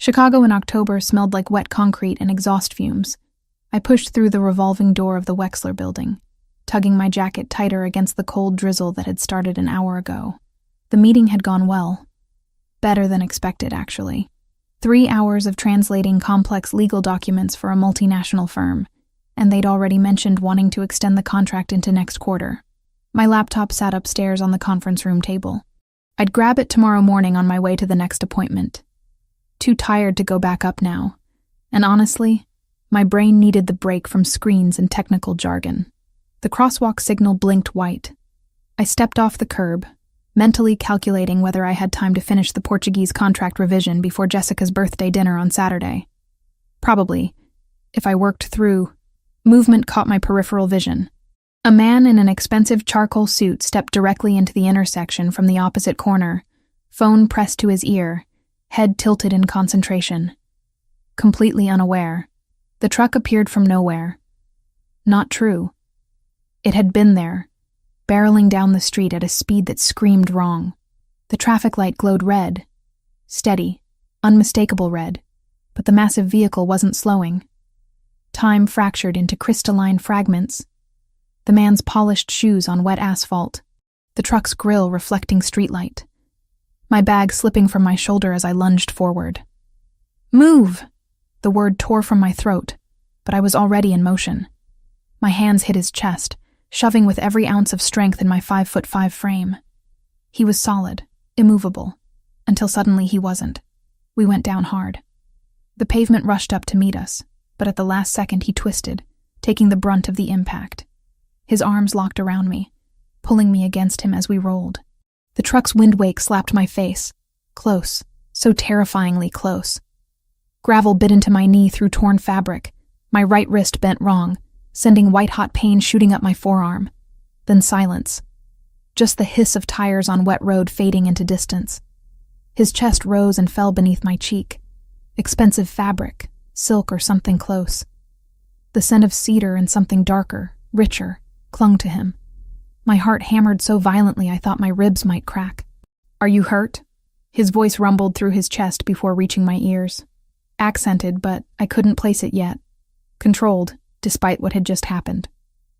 Chicago in October smelled like wet concrete and exhaust fumes. I pushed through the revolving door of the Wexler building, tugging my jacket tighter against the cold drizzle that had started an hour ago. The meeting had gone well. Better than expected, actually. 3 hours of translating complex legal documents for a multinational firm, and they'd already mentioned wanting to extend the contract into next quarter. My laptop sat upstairs on the conference room table. I'd grab it tomorrow morning on my way to the next appointment. Too tired to go back up now, and honestly, my brain needed the break from screens and technical jargon. The crosswalk signal blinked white. I stepped off the curb, mentally calculating whether I had time to finish the Portuguese contract revision before Jessica's birthday dinner on Saturday. Probably, if I worked through. Movement caught my peripheral vision. A man in an expensive charcoal suit stepped directly into the intersection from the opposite corner, phone pressed to his ear, head tilted in concentration. Completely unaware, the truck appeared from nowhere. Not true. It had been there, barreling down the street at a speed that screamed wrong. The traffic light glowed red. Steady, unmistakable red, but the massive vehicle wasn't slowing. Time fractured into crystalline fragments. The man's polished shoes on wet asphalt, the truck's grille reflecting streetlight. My bag slipping from my shoulder as I lunged forward. "Move!" The word tore from my throat, but I was already in motion. My hands hit his chest, shoving with every ounce of strength in my 5'5" frame. He was solid, immovable, until suddenly he wasn't. We went down hard. The pavement rushed up to meet us, but at the last second he twisted, taking the brunt of the impact. His arms locked around me, pulling me against him as we rolled. The truck's windwake slapped my face, close, so terrifyingly close. Gravel bit into my knee through torn fabric, my right wrist bent wrong, sending white-hot pain shooting up my forearm. Then silence. Just the hiss of tires on wet road fading into distance. His chest rose and fell beneath my cheek. Expensive fabric, silk or something close. The scent of cedar and something darker, richer, clung to him. My heart hammered so violently I thought my ribs might crack. "Are you hurt?" His voice rumbled through his chest before reaching my ears. Accented, but I couldn't place it yet. Controlled, despite what had just happened.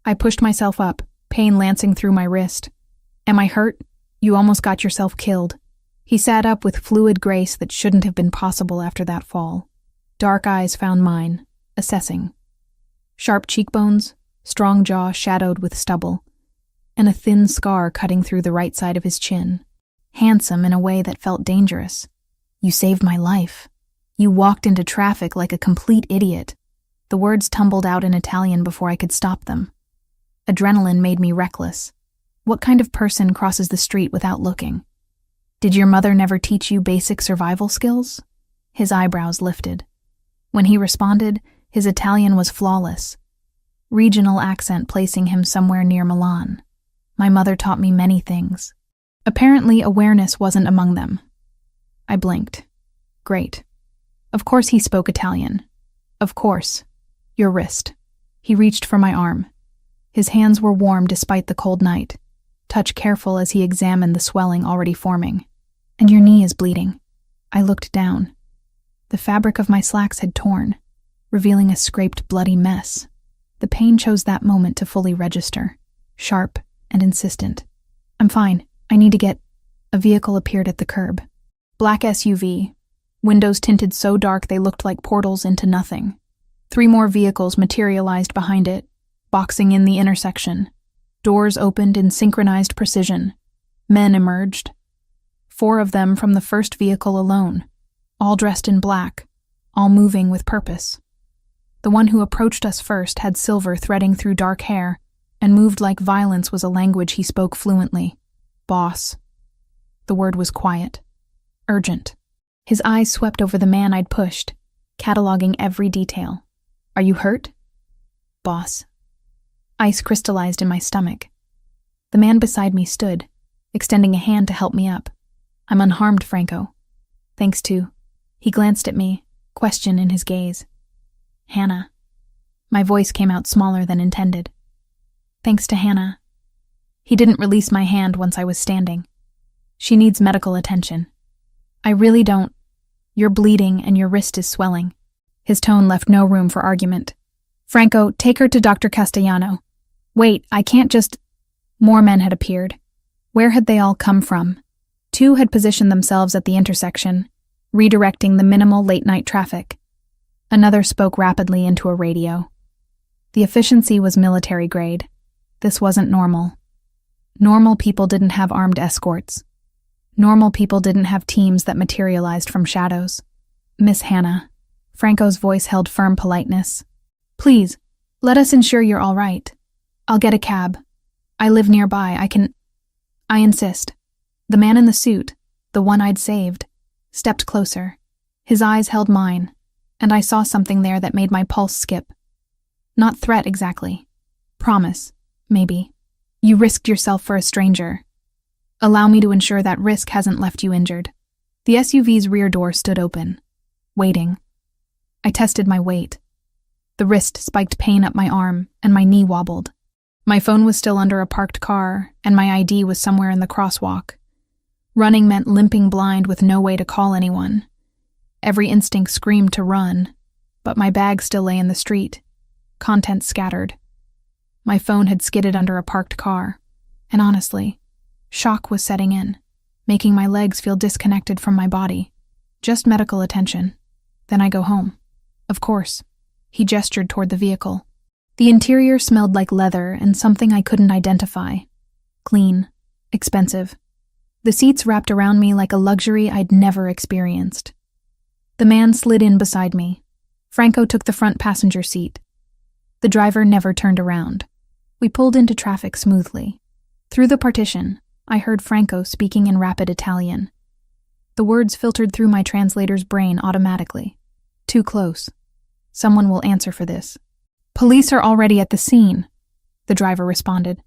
I pushed myself up, pain lancing through my wrist. "Am I hurt? You almost got yourself killed." He sat up with fluid grace that shouldn't have been possible after that fall. Dark eyes found mine, assessing. Sharp cheekbones, strong jaw shadowed with stubble, and a thin scar cutting through the right side of his chin. Handsome in a way that felt dangerous. "You saved my life. You walked into traffic like a complete idiot." The words tumbled out in Italian before I could stop them. Adrenaline made me reckless. What kind of person crosses the street without looking? "Did your mother never teach you basic survival skills?" His eyebrows lifted. When he responded, his Italian was flawless. Regional accent placing him somewhere near Milan. My mother taught me many things. Apparently, awareness wasn't among them. I blinked. Great. Of course he spoke Italian. Of course. "Your wrist." He reached for my arm. His hands were warm despite the cold night, touch careful as he examined the swelling already forming. "And your knee is bleeding." I looked down. The fabric of my slacks had torn, revealing a scraped, bloody mess. The pain chose that moment to fully register, sharp and insistent. "I'm fine. I need to get—" A vehicle appeared at the curb. Black SUV, windows tinted so dark they looked like portals into nothing. 3 more vehicles materialized behind it, boxing in the intersection. Doors opened in synchronized precision. Men emerged. 4 of them from the first vehicle alone, all dressed in black, all moving with purpose. The one who approached us first had silver threading through dark hair, and moved like violence was a language he spoke fluently. "Boss." The word was quiet. Urgent. His eyes swept over the man I'd pushed, cataloging every detail. "Are you hurt?" "Boss." Ice crystallized in my stomach. The man beside me stood, extending a hand to help me up. "I'm unharmed, Franco. Thanks to—" He glanced at me, question in his gaze. "Hannah." My voice came out smaller than intended. "Thanks to Hannah." He didn't release my hand once I was standing. "She needs medical attention." "I really don't—" You're bleeding and your wrist is swelling." His tone left no room for argument. "Franco, take her to Dr. Castellano." "Wait, I can't just—" More men had appeared. Where had they all come from? 2 had positioned themselves at the intersection, redirecting the minimal late-night traffic. Another spoke rapidly into a radio. The efficiency was military grade. This wasn't normal. Normal people didn't have armed escorts. Normal people didn't have teams that materialized from shadows. "Miss Hannah," Franco's voice held firm politeness. "Please, let us ensure you're all right. I'll get a cab. I live nearby. I insist." The man in the suit, the one I'd saved, stepped closer. His eyes held mine, and I saw something there that made my pulse skip. Not threat exactly. Promise, maybe. "You risked yourself for a stranger. Allow me to ensure that risk hasn't left you injured." The SUV's rear door stood open, waiting. I tested my weight. The wrist spiked pain up my arm, and my knee wobbled. My phone was still under a parked car, and my ID was somewhere in the crosswalk. Running meant limping blind with no way to call anyone. Every instinct screamed to run, but my bag still lay in the street, contents scattered. My phone had skidded under a parked car, and honestly, shock was setting in, making my legs feel disconnected from my body. Just medical attention. Then I go home. Of course. He gestured toward the vehicle. The interior smelled like leather and something I couldn't identify. Clean. Expensive. The seats wrapped around me like a luxury I'd never experienced. The man slid in beside me. Franco took the front passenger seat. The driver never turned around. We pulled into traffic smoothly. Through the partition, I heard Franco speaking in rapid Italian. The words filtered through my translator's brain automatically. "Too close. Someone will answer for this." "Police are already at the scene," the driver responded.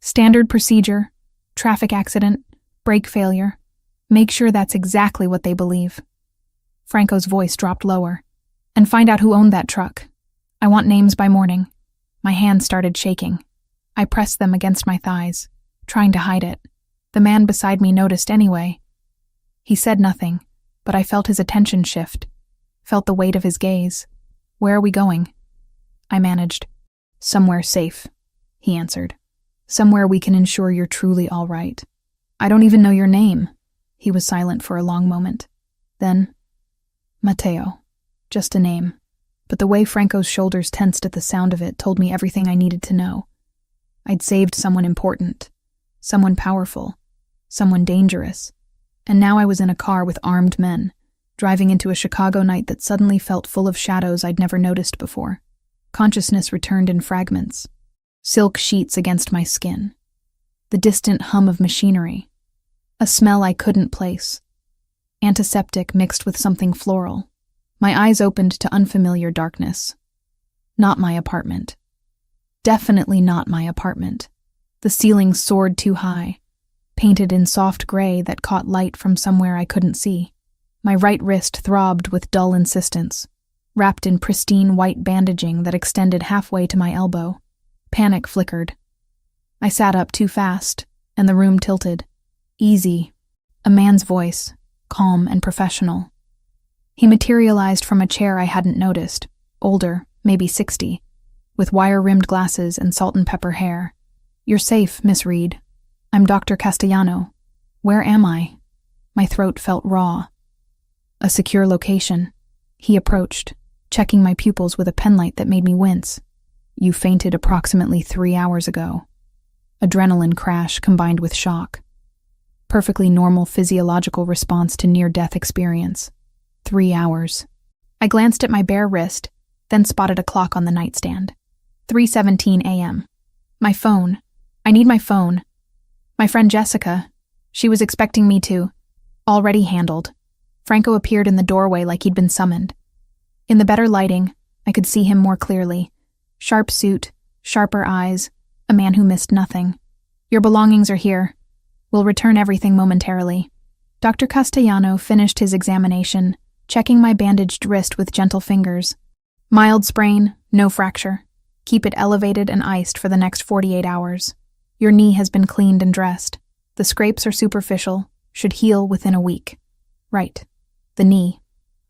"Standard procedure, traffic accident, brake failure. Make sure that's exactly what they believe." Franco's voice dropped lower. "And find out who owned that truck. I want names by morning." My hands started shaking. I pressed them against my thighs, trying to hide it. The man beside me noticed anyway. He said nothing, but I felt his attention shift, felt the weight of his gaze. "Where are we going?" I managed. "Somewhere safe," he answered. "Somewhere we can ensure you're truly all right." "I don't even know your name." He was silent for a long moment. Then, "Matteo. Just a name." But the way Franco's shoulders tensed at the sound of it told me everything I needed to know. I'd saved someone important, someone powerful, someone dangerous, and now I was in a car with armed men, driving into a Chicago night that suddenly felt full of shadows I'd never noticed before. Consciousness returned in fragments, silk sheets against my skin, the distant hum of machinery, a smell I couldn't place, antiseptic mixed with something floral. My eyes opened to unfamiliar darkness. Not my apartment. Definitely not my apartment. The ceiling soared too high, painted in soft gray that caught light from somewhere I couldn't see. My right wrist throbbed with dull insistence, wrapped in pristine white bandaging that extended halfway to my elbow. Panic flickered. I sat up too fast, and the room tilted. "Easy." A man's voice, calm and professional. He materialized from a chair I hadn't noticed, older, maybe 60, with wire-rimmed glasses and salt and pepper hair. "You're safe, Miss Reed. I'm Dr. Castellano. Where am I?" My throat felt raw. "A secure location." He approached, checking my pupils with a penlight that made me wince. "You fainted approximately 3 hours ago." Adrenaline crash combined with shock. Perfectly normal physiological response to near-death experience. 3 hours. I glanced at my bare wrist, then spotted a clock on the nightstand. 3:17 a.m. My phone. I need my phone. My friend Jessica. She was expecting me to. Already handled. Franco appeared in the doorway like he'd been summoned. In the better lighting, I could see him more clearly. Sharp suit, sharper eyes, a man who missed nothing. "Your belongings are here. We'll return everything momentarily." Dr. Castellano finished his examination, checking my bandaged wrist with gentle fingers. "Mild sprain, no fracture. Keep it elevated and iced for the next 48 hours. Your knee has been cleaned and dressed. The scrapes are superficial, should heal within a week." Right. The knee.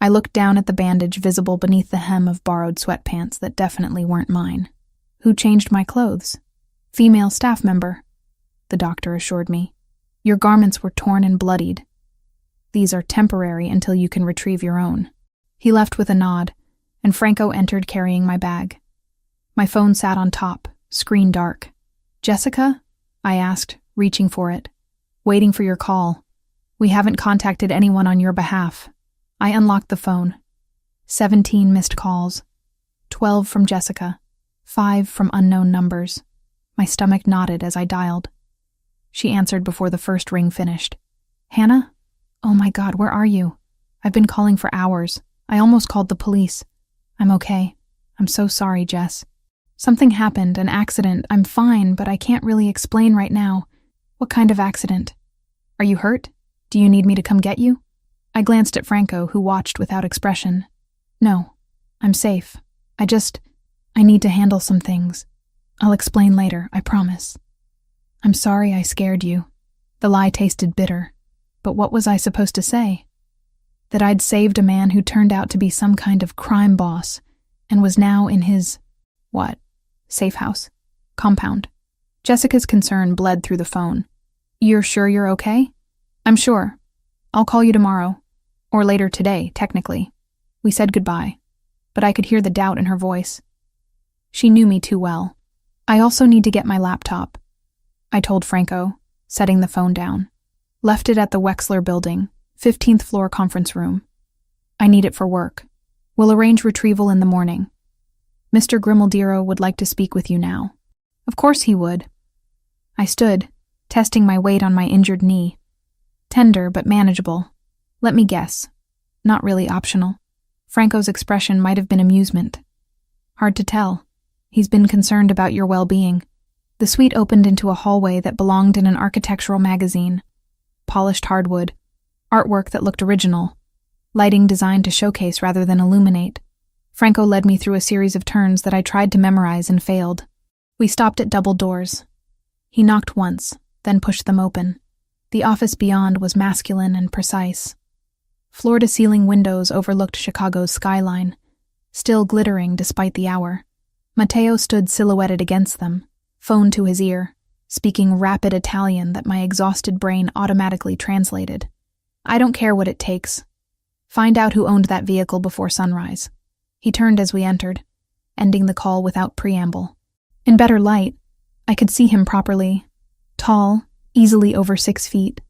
I looked down at the bandage visible beneath the hem of borrowed sweatpants that definitely weren't mine. Who changed my clothes? Female staff member, the doctor assured me. Your garments were torn and bloodied. These are temporary until you can retrieve your own. He left with a nod, and Franco entered carrying my bag. My phone sat on top, screen dark. Jessica? I asked, reaching for it. Waiting for your call. We haven't contacted anyone on your behalf. I unlocked the phone. 17 missed calls. 12 from Jessica. 5 from unknown numbers. My stomach knotted as I dialed. She answered before the first ring finished. Hannah? Oh my God, where are you? I've been calling for hours. I almost called the police. I'm okay. I'm so sorry, Jess. Something happened, an accident. I'm fine, but I can't really explain right now. What kind of accident? Are you hurt? Do you need me to come get you? I glanced at Franco, who watched without expression. No, I'm safe. I need to handle some things. I'll explain later, I promise. I'm sorry I scared you. The lie tasted bitter. But what was I supposed to say? That I'd saved a man who turned out to be some kind of crime boss and was now in his, what? Safe house? Compound. Jessica's concern bled through the phone. You're sure you're okay? I'm sure. I'll call you tomorrow. Or later today, technically. We said goodbye, but I could hear the doubt in her voice. She knew me too well. I also need to get my laptop, I told Franco, setting the phone down. Left it at the Wexler building, 15th floor conference room. I need it for work. We'll arrange retrieval in the morning. Mr. Grimaldiro would like to speak with you now. Of course he would. I stood, testing my weight on my injured knee. Tender but manageable. Let me guess. Not really optional. Franco's expression might have been amusement. Hard to tell. He's been concerned about your well-being. The suite opened into a hallway that belonged in an architectural magazine. Polished hardwood. Artwork that looked original. Lighting designed to showcase rather than illuminate. Franco led me through a series of turns that I tried to memorize and failed. We stopped at double doors. He knocked once, then pushed them open. The office beyond was masculine and precise. Floor-to-ceiling windows overlooked Chicago's skyline, still glittering despite the hour. Matteo stood silhouetted against them, phone to his ear, speaking rapid Italian that my exhausted brain automatically translated. I don't care what it takes. Find out who owned that vehicle before sunrise. He turned as we entered, ending the call without preamble. In better light, I could see him properly. Tall, easily over 6 feet.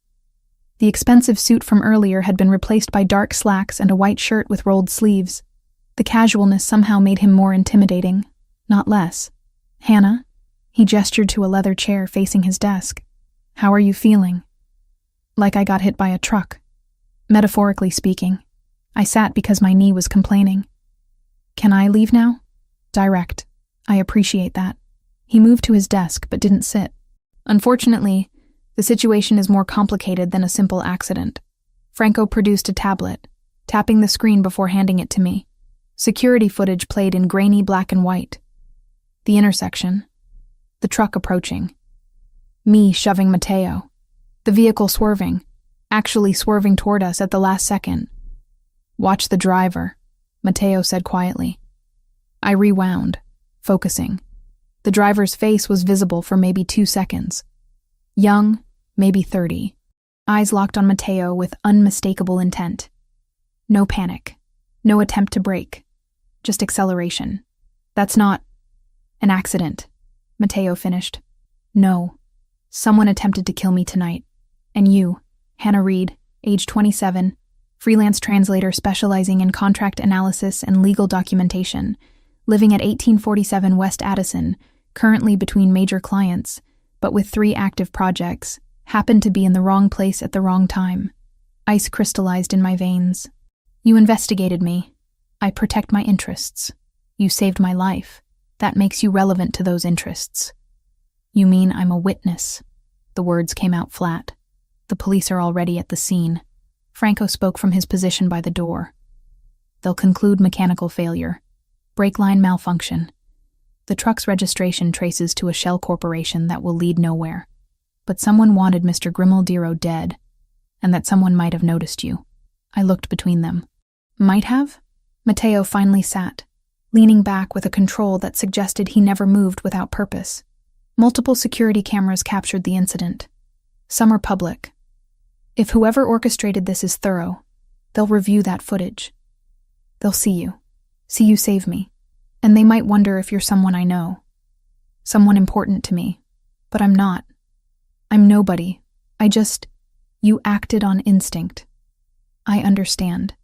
The expensive suit from earlier had been replaced by dark slacks and a white shirt with rolled sleeves. The casualness somehow made him more intimidating, not less. Hannah? He gestured to a leather chair facing his desk. How are you feeling? Like I got hit by a truck. Metaphorically speaking. I sat because my knee was complaining. Can I leave now? Direct. I appreciate that. He moved to his desk but didn't sit. Unfortunately, the situation is more complicated than a simple accident. Franco produced a tablet, tapping the screen before handing it to me. Security footage played in grainy black and white. The intersection. The truck approaching. Me shoving Matteo. The vehicle swerving, actually swerving toward us at the last second. Watch the driver, Matteo said quietly. I rewound, focusing. The driver's face was visible for maybe 2 seconds. Young, maybe 30. Eyes locked on Matteo with unmistakable intent. No panic. No attempt to brake. Just acceleration. That's not an accident, Matteo finished. No. Someone attempted to kill me tonight. And you, Hannah Reed, age 27, freelance translator specializing in contract analysis and legal documentation, living at 1847 West Addison, currently between major clients, but with 3 active projects, happened to be in the wrong place at the wrong time. Ice crystallized in my veins. You investigated me. I protect my interests. You saved my life. That makes you relevant to those interests. You mean I'm a witness? The words came out flat. The police are already at the scene. Franco spoke from his position by the door. They'll conclude mechanical failure. Brake line malfunction. The truck's registration traces to a shell corporation that will lead nowhere. But someone wanted Mr. Grimaldiro dead, and that someone might have noticed you. I looked between them. Might have? Matteo finally sat, leaning back with a control that suggested he never moved without purpose. Multiple security cameras captured the incident. Some are public. If whoever orchestrated this is thorough, they'll review that footage. They'll see you save me, and they might wonder if you're someone I know. Someone important to me, but I'm not. I'm nobody. You acted on instinct. I understand.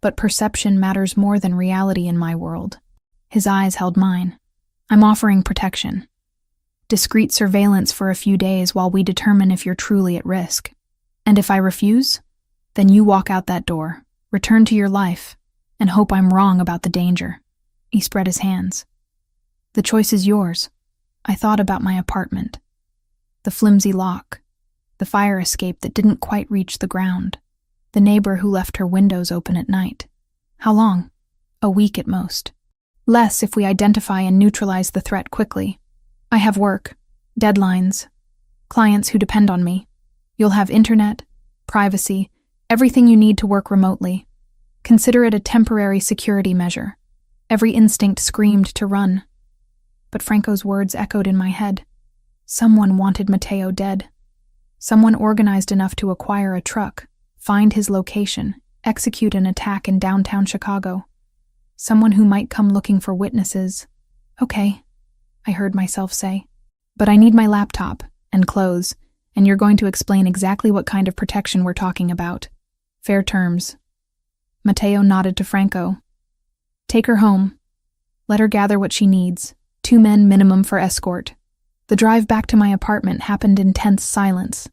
But perception matters more than reality in my world. His eyes held mine. I'm offering protection. Discreet surveillance for a few days while we determine if you're truly at risk. And if I refuse, then you walk out that door, return to your life, and hope I'm wrong about the danger. He spread his hands. The choice is yours. I thought about my apartment. The flimsy lock. The fire escape that didn't quite reach the ground. The neighbor who left her windows open at night. How long? A week at most. Less if we identify and neutralize the threat quickly. I have work, deadlines, clients who depend on me. You'll have internet, privacy, everything you need to work remotely. Consider it a temporary security measure. Every instinct screamed to run. But Franco's words echoed in my head. Someone wanted Matteo dead. Someone organized enough to acquire a truck, find his location, execute an attack in downtown Chicago. Someone who might come looking for witnesses. Okay, I heard myself say. But I need my laptop and clothes, and you're going to explain exactly what kind of protection we're talking about. Fair terms. Matteo nodded to Franco. Take her home. Let her gather what she needs. 2 men minimum for escort. The drive back to my apartment happened in tense silence.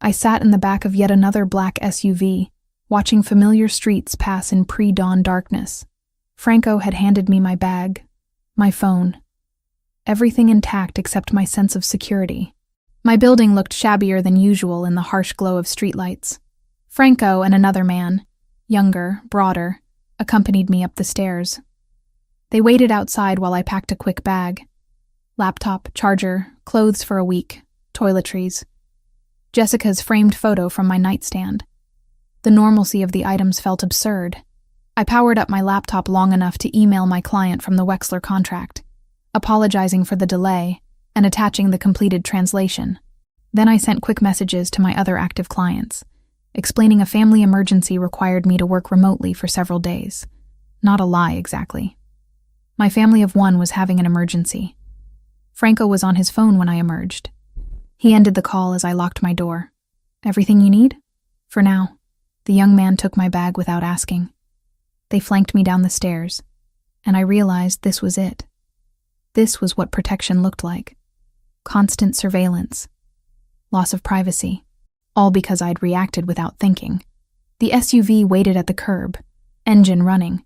I sat in the back of yet another black SUV, watching familiar streets pass in pre-dawn darkness. Franco had handed me my bag, my phone. Everything intact except my sense of security. My building looked shabbier than usual in the harsh glow of streetlights. Franco and another man, younger, broader, accompanied me up the stairs. They waited outside while I packed a quick bag. Laptop, charger, clothes for a week, toiletries. Jessica's framed photo from my nightstand. The normalcy of the items felt absurd. I powered up my laptop long enough to email my client from the Wexler contract, apologizing for the delay and attaching the completed translation. Then I sent quick messages to my other active clients, explaining a family emergency required me to work remotely for several days. Not a lie, exactly. My family of 1 was having an emergency. Franco was on his phone when I emerged. He ended the call as I locked my door. Everything you need? For now. The young man took my bag without asking. They flanked me down the stairs, and I realized this was it. This was what protection looked like. Constant surveillance. Loss of privacy. All because I'd reacted without thinking. The SUV waited at the curb, engine running.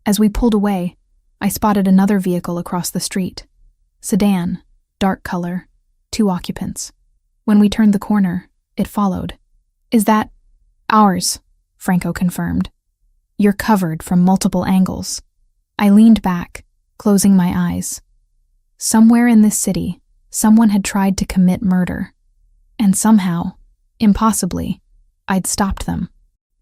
As we pulled away, I spotted another vehicle across the street. Sedan, dark color, 2 occupants. When we turned the corner, it followed. Is that ours? Franco confirmed. You're covered from multiple angles. I leaned back, closing my eyes. Somewhere in this city, someone had tried to commit murder. And somehow, impossibly, I'd stopped them.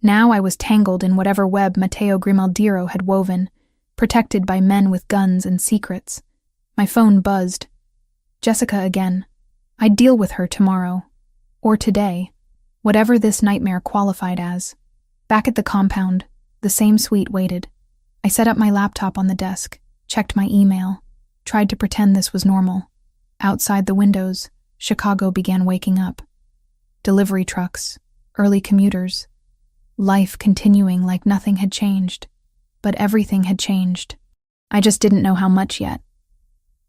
Now I was tangled in whatever web Matteo Grimaldiro had woven, protected by men with guns and secrets. My phone buzzed. Jessica again. I'd deal with her tomorrow. Or today. Whatever this nightmare qualified as. Back at the compound, the same suite waited. I set up my laptop on the desk, checked my email, tried to pretend this was normal. Outside the windows, Chicago began waking up. Delivery trucks, early commuters. Life continuing like nothing had changed. But everything had changed. I just didn't know how much yet.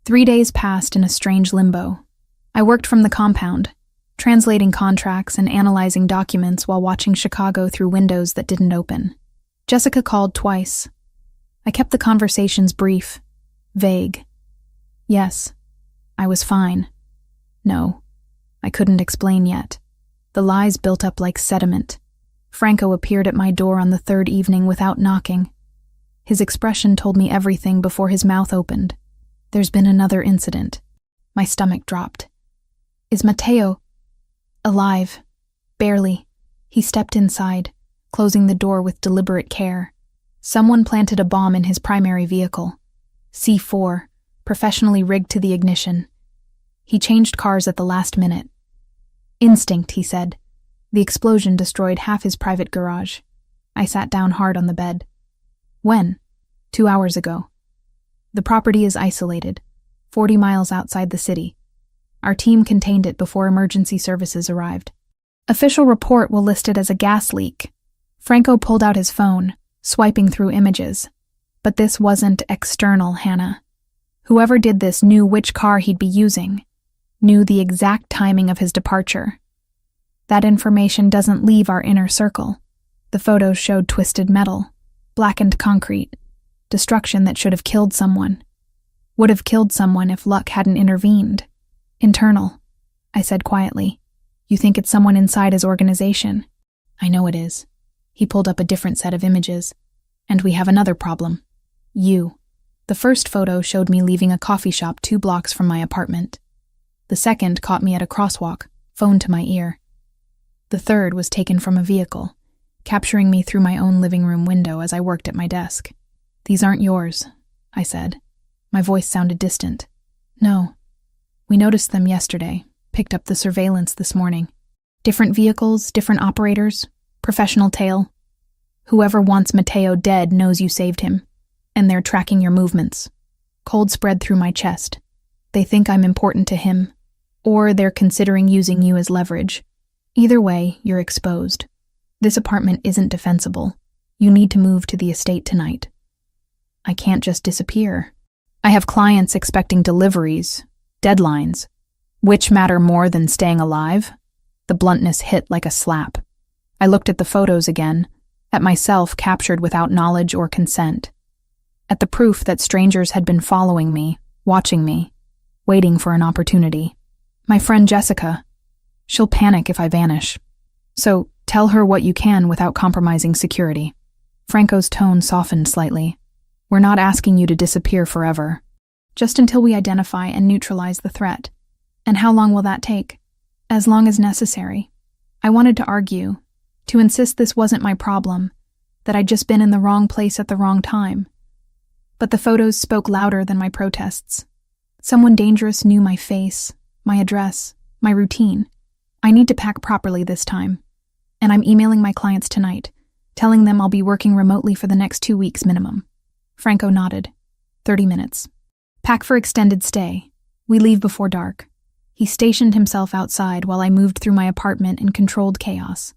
3 days passed in a strange limbo. I worked from the compound, translating contracts and analyzing documents while watching Chicago through windows that didn't open. Jessica called twice. I kept the conversations brief, vague. Yes, I was fine. No, I couldn't explain yet. The lies built up like sediment. Franco appeared at my door on the 3rd evening without knocking. His expression told me everything before his mouth opened. There's been another incident. My stomach dropped. Is Matteo alive? Barely. He stepped inside, closing the door with deliberate care. Someone planted a bomb in his primary vehicle. C4, professionally rigged to the ignition. He changed cars at the last minute. Instinct, he said. The explosion destroyed half his private garage. I sat down hard on the bed. When? 2 hours ago. The property is isolated, 40 miles outside the city. Our team contained it before emergency services arrived. Official report will list it as a gas leak. Franco pulled out his phone, swiping through images. But this wasn't external, Hannah. Whoever did this knew which car he'd be using, knew the exact timing of his departure. That information doesn't leave our inner circle. The photos showed twisted metal, blackened concrete, destruction that should have killed someone. Would have killed someone if luck hadn't intervened. Internal, I said quietly. You think it's someone inside his organization? I know it is. He pulled up a different set of images. And we have another problem. You. The first photo showed me leaving a coffee shop 2 blocks from my apartment. The second caught me at a crosswalk, phone to my ear. The third was taken from a vehicle, capturing me through my own living room window as I worked at my desk. These aren't yours, I said. My voice sounded distant. No. We noticed them yesterday, picked up the surveillance this morning. Different vehicles, different operators, professional tale. Whoever wants Matteo dead knows you saved him, and they're tracking your movements. Cold spread through my chest. They think I'm important to him, or they're considering using you as leverage. Either way, you're exposed. This apartment isn't defensible. You need to move to the estate tonight. I can't just disappear. I have clients expecting deliveries, deadlines. Which matter more than staying alive? The bluntness hit like a slap. I looked at the photos again, at myself captured without knowledge or consent, at the proof that strangers had been following me, watching me, waiting for an opportunity. My friend Jessica, she'll panic if I vanish. So tell her what you can without compromising security. Franco's tone softened slightly. We're not asking you to disappear forever, just until we identify and neutralize the threat. And how long will that take? As long as necessary. I wanted to argue, to insist this wasn't my problem, that I'd just been in the wrong place at the wrong time. But the photos spoke louder than my protests. Someone dangerous knew my face, my address, my routine. I need to pack properly this time. And I'm emailing my clients tonight, telling them I'll be working remotely for the next 2 weeks minimum. Franco nodded. 30 minutes. Pack for extended stay. We leave before dark. He stationed himself outside while I moved through my apartment in controlled chaos.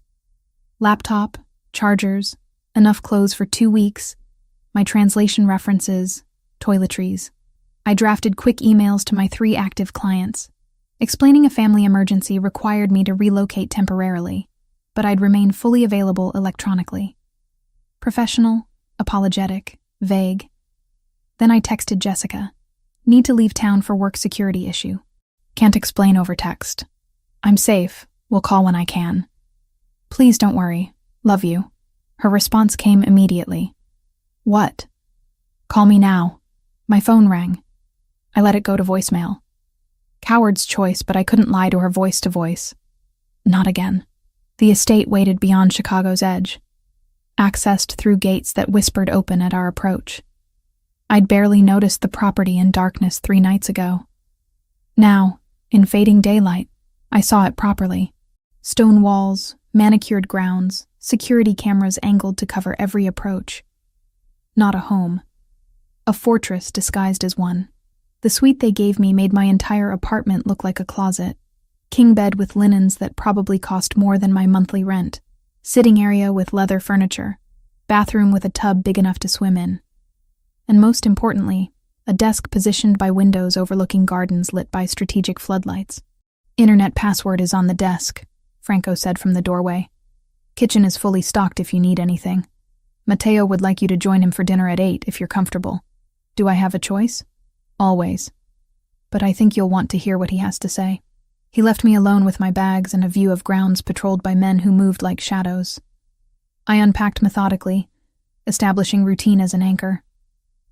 Laptop, chargers, enough clothes for 2 weeks, my translation references, toiletries. I drafted quick emails to my 3 active clients. Explaining a family emergency required me to relocate temporarily, but I'd remain fully available electronically. Professional, apologetic, vague. Then I texted Jessica. Need to leave town for work security issue. Can't explain over text. I'm safe. Will call when I can. Please don't worry. Love you. Her response came immediately. What? Call me now. My phone rang. I let it go to voicemail. Coward's choice, but I couldn't lie to her voice to voice. Not again. The estate waited beyond Chicago's edge, accessed through gates that whispered open at our approach. I'd barely noticed the property in darkness 3 nights ago. Now, in fading daylight, I saw it properly. Stone walls, manicured grounds, security cameras angled to cover every approach. Not a home. A fortress disguised as one. The suite they gave me made my entire apartment look like a closet. King bed with linens that probably cost more than my monthly rent. Sitting area with leather furniture. Bathroom with a tub big enough to swim in. And most importantly, a desk positioned by windows overlooking gardens lit by strategic floodlights. Internet password is on the desk, Franco said from the doorway. Kitchen is fully stocked if you need anything. Matteo would like you to join him for dinner at 8 if you're comfortable. Do I have a choice? Always. But I think you'll want to hear what he has to say. He left me alone with my bags and a view of grounds patrolled by men who moved like shadows. I unpacked methodically, establishing routine as an anchor.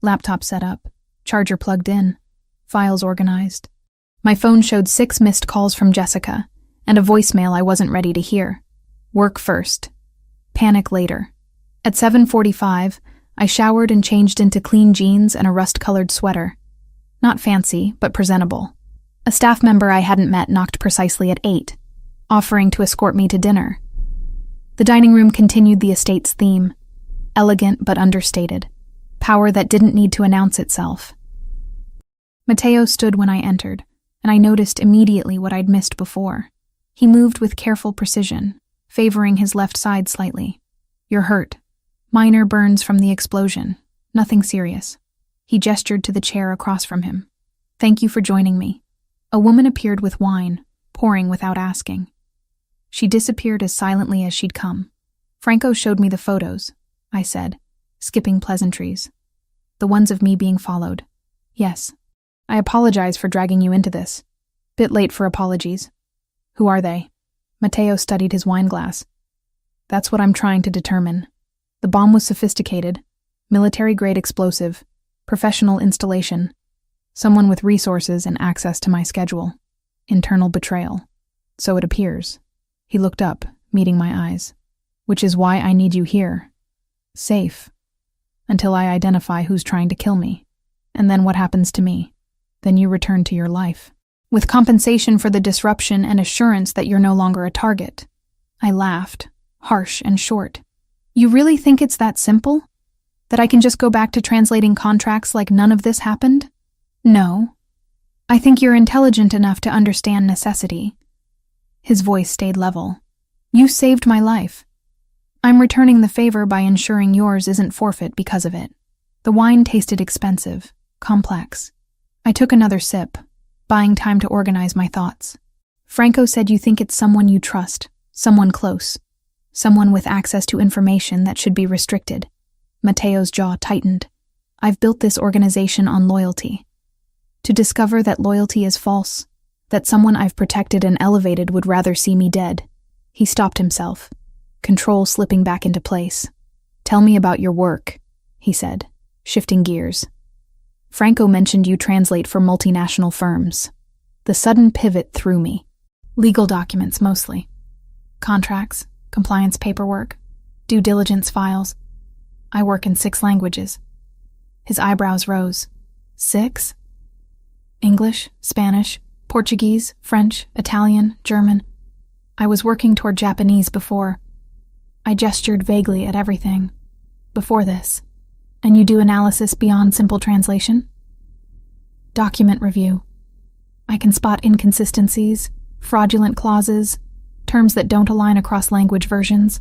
Laptop set up, charger plugged in, files organized. My phone showed 6 missed calls from Jessica, and a voicemail I wasn't ready to hear. Work first. Panic later. At 7:45, I showered and changed into clean jeans and a rust-colored sweater. Not fancy, but presentable. A staff member I hadn't met knocked precisely at 8, offering to escort me to dinner. The dining room continued the estate's theme, elegant but understated, power that didn't need to announce itself. Matteo stood when I entered, and I noticed immediately what I'd missed before. He moved with careful precision, favoring his left side slightly. "You're hurt. Minor burns from the explosion. Nothing serious." He gestured to the chair across from him. "Thank you for joining me." A woman appeared with wine, pouring without asking. She disappeared as silently as she'd come. "Franco showed me the photos," I said, skipping pleasantries. "The ones of me being followed." "Yes. I apologize for dragging you into this. Bit late for apologies." "Who are they?" Matteo studied his wine glass. "That's what I'm trying to determine. The bomb was sophisticated, military-grade explosive, professional installation, someone with resources and access to my schedule. Internal betrayal. So it appears." He looked up, meeting my eyes. "Which is why I need you here. Safe. Until I identify who's trying to kill me. And then what happens to me? Then you return to your life. With compensation for the disruption and assurance that you're no longer a target." I laughed, harsh and short. "You really think it's that simple? That I can just go back to translating contracts like none of this happened?" "No. I think you're intelligent enough to understand necessity." His voice stayed level. "You saved my life. I'm returning the favor by ensuring yours isn't forfeit because of it." The wine tasted expensive, complex. I took another sip, buying time to organize my thoughts. "Franco said you think it's someone you trust, someone close, someone with access to information that should be restricted." Matteo's jaw tightened. "I've built this organization on loyalty. To discover that loyalty is false, that someone I've protected and elevated would rather see me dead." He stopped himself, control slipping back into place. "Tell me about your work," he said, shifting gears. "Franco mentioned you translate for multinational firms." The sudden pivot threw me. "Legal documents, mostly. Contracts, compliance paperwork, due diligence files. I work in 6 languages." His eyebrows rose. 6? English, Spanish, Portuguese, French, Italian, German. I was working toward Japanese before. I gestured vaguely at everything. "Before this. And you do analysis beyond simple translation?" "Document review. I can spot inconsistencies, fraudulent clauses, terms that don't align across language versions.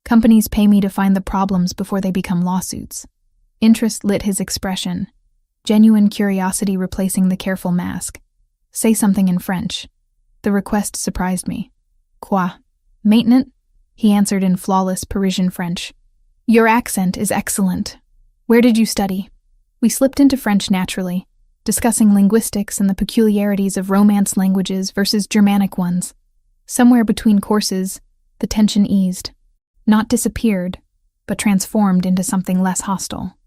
Companies pay me to find the problems before they become lawsuits." Interest lit his expression, genuine curiosity replacing the careful mask. "Say something in French." The request surprised me. "Quoi? Maintenant?" He answered in flawless Parisian French. "Your accent is excellent. Where did you study?" We slipped into French naturally, discussing linguistics and the peculiarities of Romance languages versus Germanic ones. Somewhere between courses, the tension eased. Not disappeared, but transformed into something less hostile.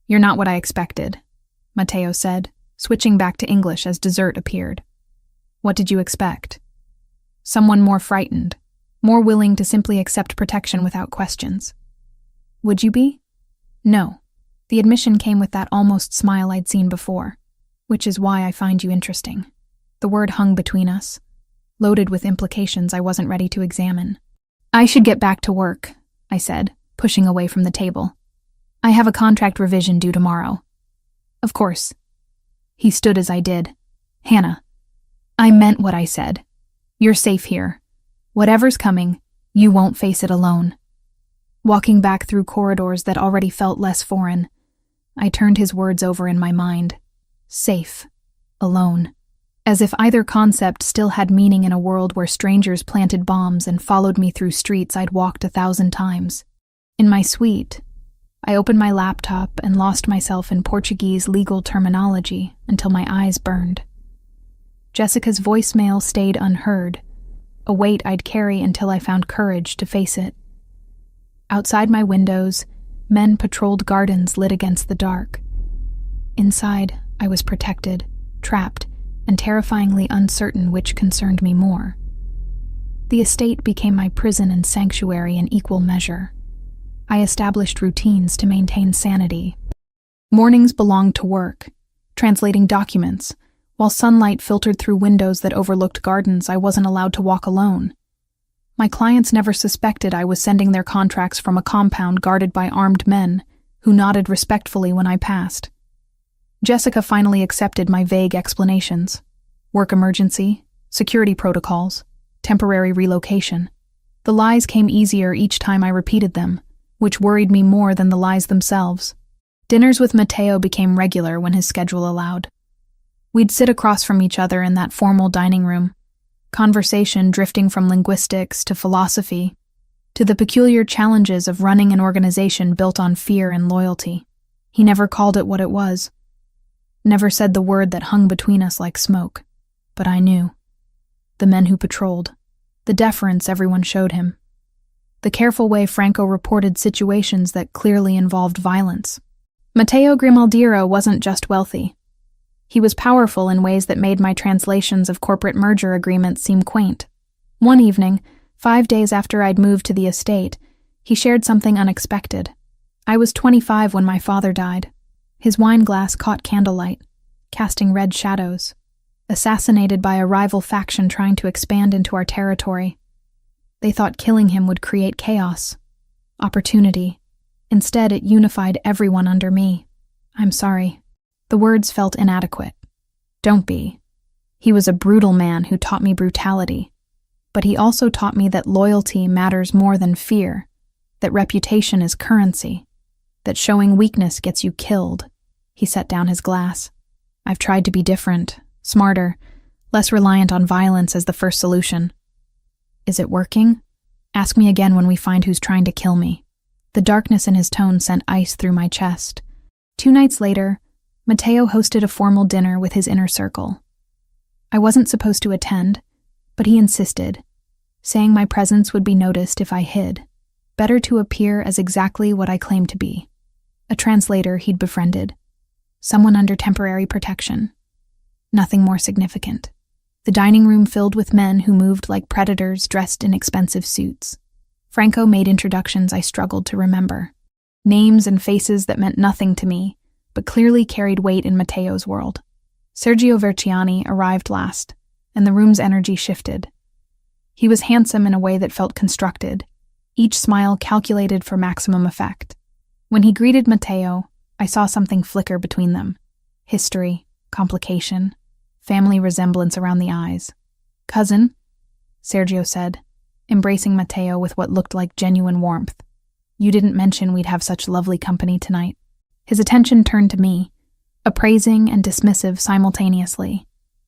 "You're not what I expected," Matteo said, switching back to English as dessert appeared. "What did you expect?" "Someone more frightened, more willing to simply accept protection without questions." "Would you be?" "No." The admission came with that almost smile I'd seen before. "Which is why I find you interesting." The word hung between us, loaded with implications I wasn't ready to examine. "I should get back to work," I said, pushing away from the table. "I have a contract revision due tomorrow." "Of course." He stood as I did. "Hannah, I meant what I said. You're safe here. Whatever's coming, you won't face it alone." Walking back through corridors that already felt less foreign, I turned his words over in my mind. Safe. Alone. As if either concept still had meaning in a world where strangers planted bombs and followed me through streets I'd walked 1,000 times. In my suite, I opened my laptop and lost myself in Portuguese legal terminology until my eyes burned. Jessica's voicemail stayed unheard, a weight I'd carry until I found courage to face it. Outside my windows, men patrolled gardens lit against the dark. Inside, I was protected, trapped, and terrifyingly uncertain which concerned me more. The estate became my prison and sanctuary in equal measure. I established routines to maintain sanity. Mornings belonged to work, translating documents. While sunlight filtered through windows that overlooked gardens, I wasn't allowed to walk alone. My clients never suspected I was sending their contracts from a compound guarded by armed men, who nodded respectfully when I passed. Jessica finally accepted my vague explanations. Work emergency, security protocols, temporary relocation. The lies came easier each time I repeated them, which worried me more than the lies themselves. Dinners with Matteo became regular when his schedule allowed. We'd sit across from each other in that formal dining room, conversation drifting from linguistics to philosophy, to the peculiar challenges of running an organization built on fear and loyalty. He never called it what it was, never said the word that hung between us like smoke, but I knew. The men who patrolled, the deference everyone showed him, the careful way Franco reported situations that clearly involved violence. Matteo Grimaldiro wasn't just wealthy. He was powerful in ways that made my translations of corporate merger agreements seem quaint. One evening, 5 days after I'd moved to the estate, he shared something unexpected. I was 25 when my father died. His wine glass caught candlelight, casting red shadows. Assassinated by a rival faction trying to expand into our territory. They thought killing him would create chaos, opportunity. Instead, it unified everyone under me. I'm sorry. The words felt inadequate. Don't be. He was a brutal man who taught me brutality. But he also taught me that loyalty matters more than fear, that reputation is currency, that showing weakness gets you killed. He set down his glass. I've tried to be different, smarter, less reliant on violence as the first solution. Is it working? Ask me again when we find who's trying to kill me. The darkness in his tone sent ice through my chest. 2 nights later, Matteo hosted a formal dinner with his inner circle. I wasn't supposed to attend, but he insisted, saying my presence would be noticed if I hid. Better to appear as exactly what I claimed to be. A translator he'd befriended. Someone under temporary protection. Nothing more significant. The dining room filled with men who moved like predators dressed in expensive suits. Franco made introductions I struggled to remember. Names and faces that meant nothing to me, but clearly carried weight in Matteo's world. Sergio Verciani arrived last, and the room's energy shifted. He was handsome in a way that felt constructed, each smile calculated for maximum effect. When he greeted Matteo, I saw something flicker between them. History, complication, family resemblance around the eyes. "Cousin," Sergio said, embracing Matteo with what looked like genuine warmth. "You didn't mention we'd have such lovely company tonight." His attention turned to me, appraising and dismissive simultaneously.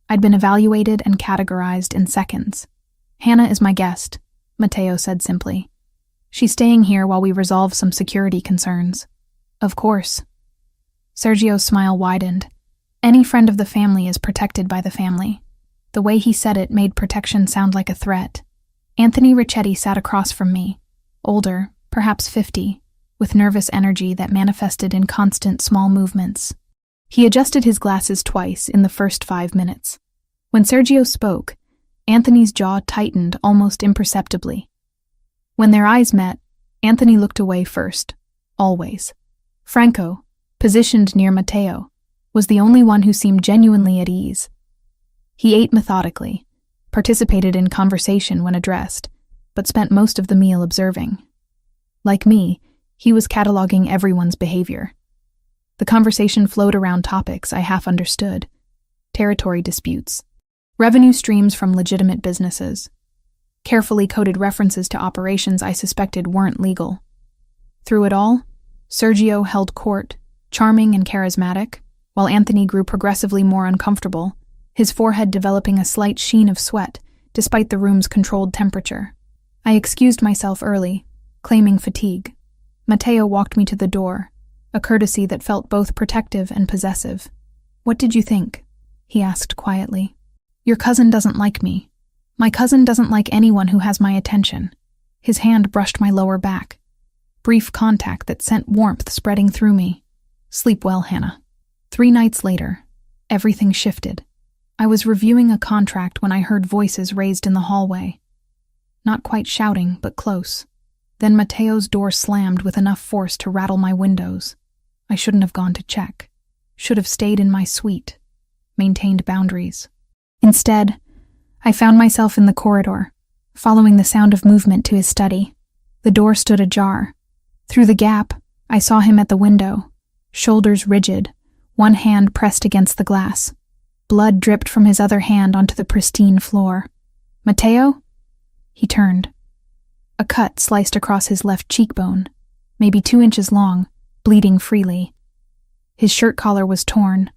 I'd been evaluated and categorized in seconds. "Hannah is my guest," Matteo said simply. "She's staying here while we resolve some security concerns." "Of course." Sergio's smile widened. Any friend of the family is protected by the family. The way he said it made protection sound like a threat. Anthony Ricchetti sat across from me, older, perhaps 50, with nervous energy that manifested in constant small movements. He adjusted his glasses twice in the first 5 minutes. When Sergio spoke, Anthony's jaw tightened almost imperceptibly. When their eyes met, Anthony looked away first, always. Franco, positioned near Matteo, was the only one who seemed genuinely at ease. He ate methodically, participated in conversation when addressed, but spent most of the meal observing. Like me, he was cataloging everyone's behavior. The conversation flowed around topics I half understood. Territory disputes, revenue streams from legitimate businesses, carefully coded references to operations I suspected weren't legal. Through it all, Sergio held court, charming and charismatic, while Anthony grew progressively more uncomfortable, his forehead developing a slight sheen of sweat, despite the room's controlled temperature. I excused myself early, claiming fatigue. Matteo walked me to the door, a courtesy that felt both protective and possessive. "What did you think?" he asked quietly. "Your cousin doesn't like me. My cousin doesn't like anyone who has my attention." His hand brushed my lower back. Brief contact that sent warmth spreading through me. "Sleep well, Hannah." 3 nights later, everything shifted. I was reviewing a contract when I heard voices raised in the hallway. not quite shouting, but close. Then Mateo's door slammed with enough force to rattle my windows. I shouldn't have gone to check. Should have stayed in my suite, maintained boundaries. Instead, I found myself in the corridor, following the sound of movement to his study. The door stood ajar. Through the gap, I saw him at the window, shoulders rigid, one hand pressed against the glass. Blood dripped from his other hand onto the pristine floor. "Mateo?" He turned. A cut sliced across his left cheekbone, maybe 2 inches long, bleeding freely. His shirt collar was torn,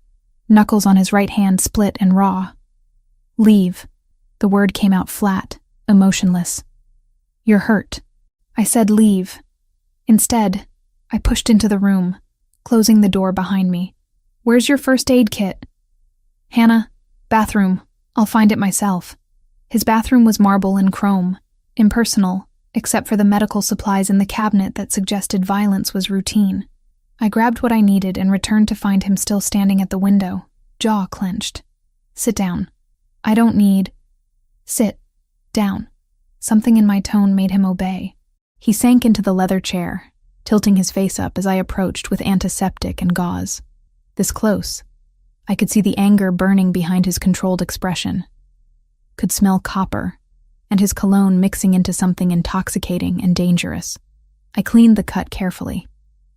knuckles on his right hand split and raw. "Leave." The word came out flat, emotionless. "You're hurt." I said leave. Instead, I pushed into the room, closing the door behind me. "Where's your first aid kit?" "Hannah, bathroom. I'll find it myself." His bathroom was marble and chrome, impersonal, except for the medical supplies in the cabinet that suggested violence was routine. I grabbed what I needed and returned to find him still standing at the window, jaw clenched. "Sit down." "I don't need—" "Sit. Down." Something in my tone made him obey. He sank into the leather chair, tilting his face up as I approached with antiseptic and gauze. This close, I could see the anger burning behind his controlled expression. Could smell copper, and his cologne mixing into something intoxicating and dangerous. I cleaned the cut carefully,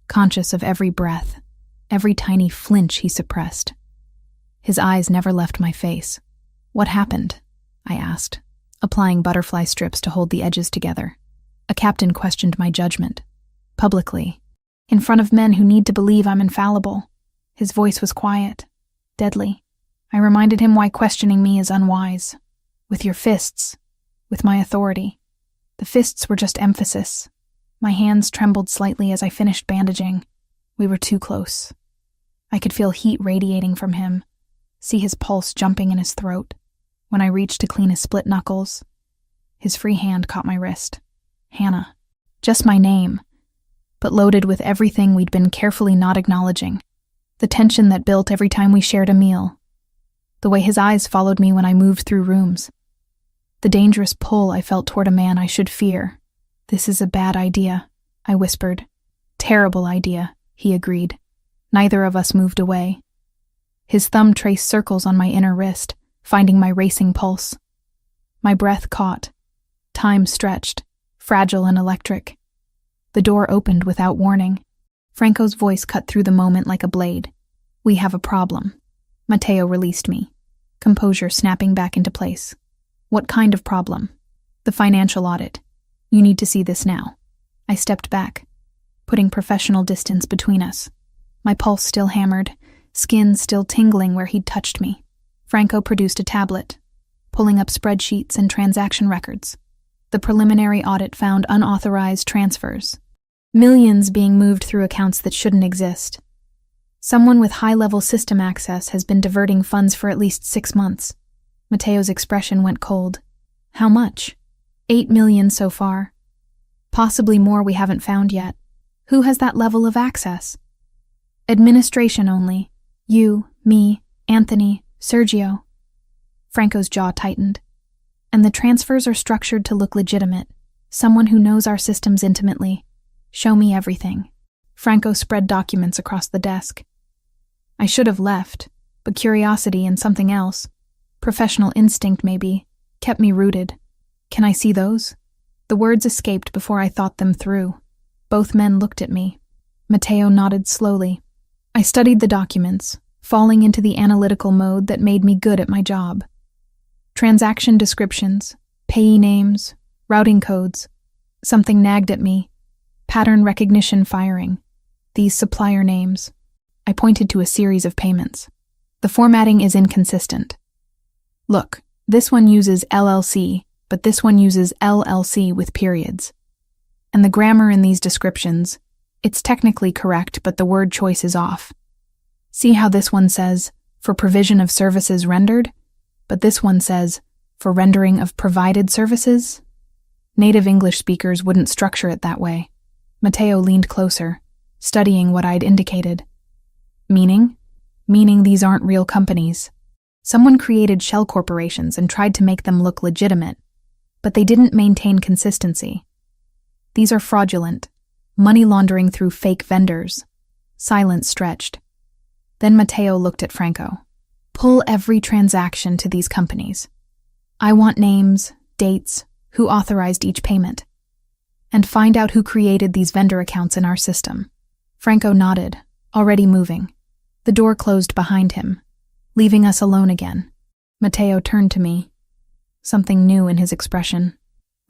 conscious of every breath, every tiny flinch he suppressed. His eyes never left my face. "What happened?" I asked, applying butterfly strips to hold the edges together. A captain questioned my judgment, publicly, in front of men who need to believe I'm infallible. His voice was quiet, deadly. I reminded him why questioning me is unwise. "With your fists, with my authority." The fists were just emphasis. My hands trembled slightly as I finished bandaging. We were too close. I could feel heat radiating from him, see his pulse jumping in his throat. When I reached to clean his split knuckles, his free hand caught my wrist. Hannah. Just my name, but loaded with everything we'd been carefully not acknowledging. The tension that built every time we shared a meal. The way his eyes followed me when I moved through rooms. The dangerous pull I felt toward a man I should fear. "This is a bad idea," I whispered. "Terrible idea," he agreed. Neither of us moved away. His thumb traced circles on my inner wrist, finding my racing pulse. My breath caught. Time stretched, fragile and electric. The door opened without warning. Franco's voice cut through the moment like a blade. "We have a problem." Mateo released me, composure snapping back into place. "What kind of problem?" "The financial audit. You need to see this now." I stepped back, putting professional distance between us. My pulse still hammered, skin still tingling where he'd touched me. Franco produced a tablet, pulling up spreadsheets and transaction records. The preliminary audit found unauthorized transfers, millions being moved through accounts that shouldn't exist. Someone with high-level system access has been diverting funds for at least 6 months. Mateo's expression went cold. "How much?" 8 million so far. Possibly more we haven't found yet. Who has that level of access? Administration only. You, me, Anthony, Sergio. Franco's jaw tightened. And the transfers are structured to look legitimate. Someone who knows our systems intimately. Show me everything. Franco spread documents across the desk. I should have left, but curiosity and something else, professional instinct maybe, kept me rooted. "Can I see those?" The words escaped before I thought them through. Both men looked at me. Mateo nodded slowly. I studied the documents, falling into the analytical mode that made me good at my job. Transaction descriptions, payee names, routing codes. Something nagged at me. Pattern recognition firing. These supplier names. I pointed to a series of payments. The formatting is inconsistent. Look, this one uses LLC, but this one uses LLC with periods. And the grammar in these descriptions, it's technically correct, but the word choice is off. See how this one says, "for provision of services rendered," but this one says, "for rendering of provided services"? Native English speakers wouldn't structure it that way. Mateo leaned closer, studying what I'd indicated. Meaning? Meaning these aren't real companies. Someone created shell corporations and tried to make them look legitimate. but they didn't maintain consistency. These are fraudulent, money laundering through fake vendors. Silence stretched. Then Matteo looked at Franco. Pull every transaction to these companies. I want names, dates, who authorized each payment, and find out who created these vendor accounts in our system. Franco nodded, already moving. The door closed behind him, leaving us alone again. Matteo turned to me. Something new in his expression.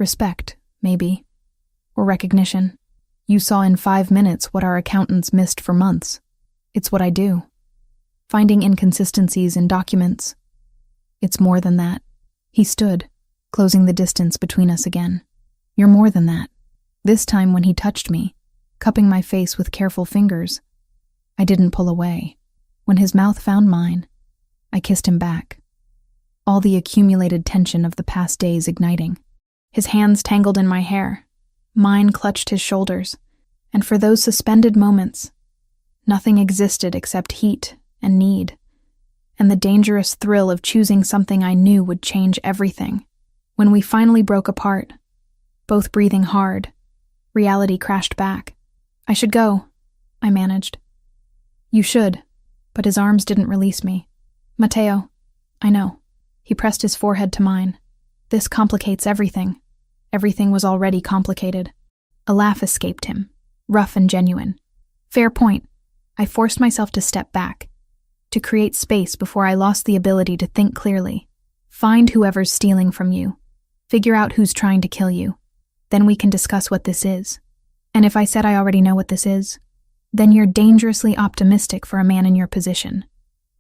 Respect, maybe. Or recognition. You saw in 5 minutes what our accountants missed for months. It's what I do. Finding inconsistencies in documents. It's more than that. He stood, closing the distance between us again. You're more than that. This time when he touched me, cupping my face with careful fingers, I didn't pull away. When his mouth found mine, I kissed him back. All the accumulated tension of the past days igniting. His hands tangled in my hair. Mine clutched his shoulders. And for those suspended moments, nothing existed except heat and need, and the dangerous thrill of choosing something I knew would change everything. When we finally broke apart, both breathing hard, reality crashed back. I should go, I managed. You should, but his arms didn't release me. Matteo, I know. He pressed his forehead to mine. This complicates everything. Everything was already complicated. A laugh escaped him, rough and genuine. Fair point. I forced myself to step back, to create space before I lost the ability to think clearly. Find whoever's stealing from you. Figure out who's trying to kill you. Then we can discuss what this is. And if I said I already know what this is, then you're dangerously optimistic for a man in your position.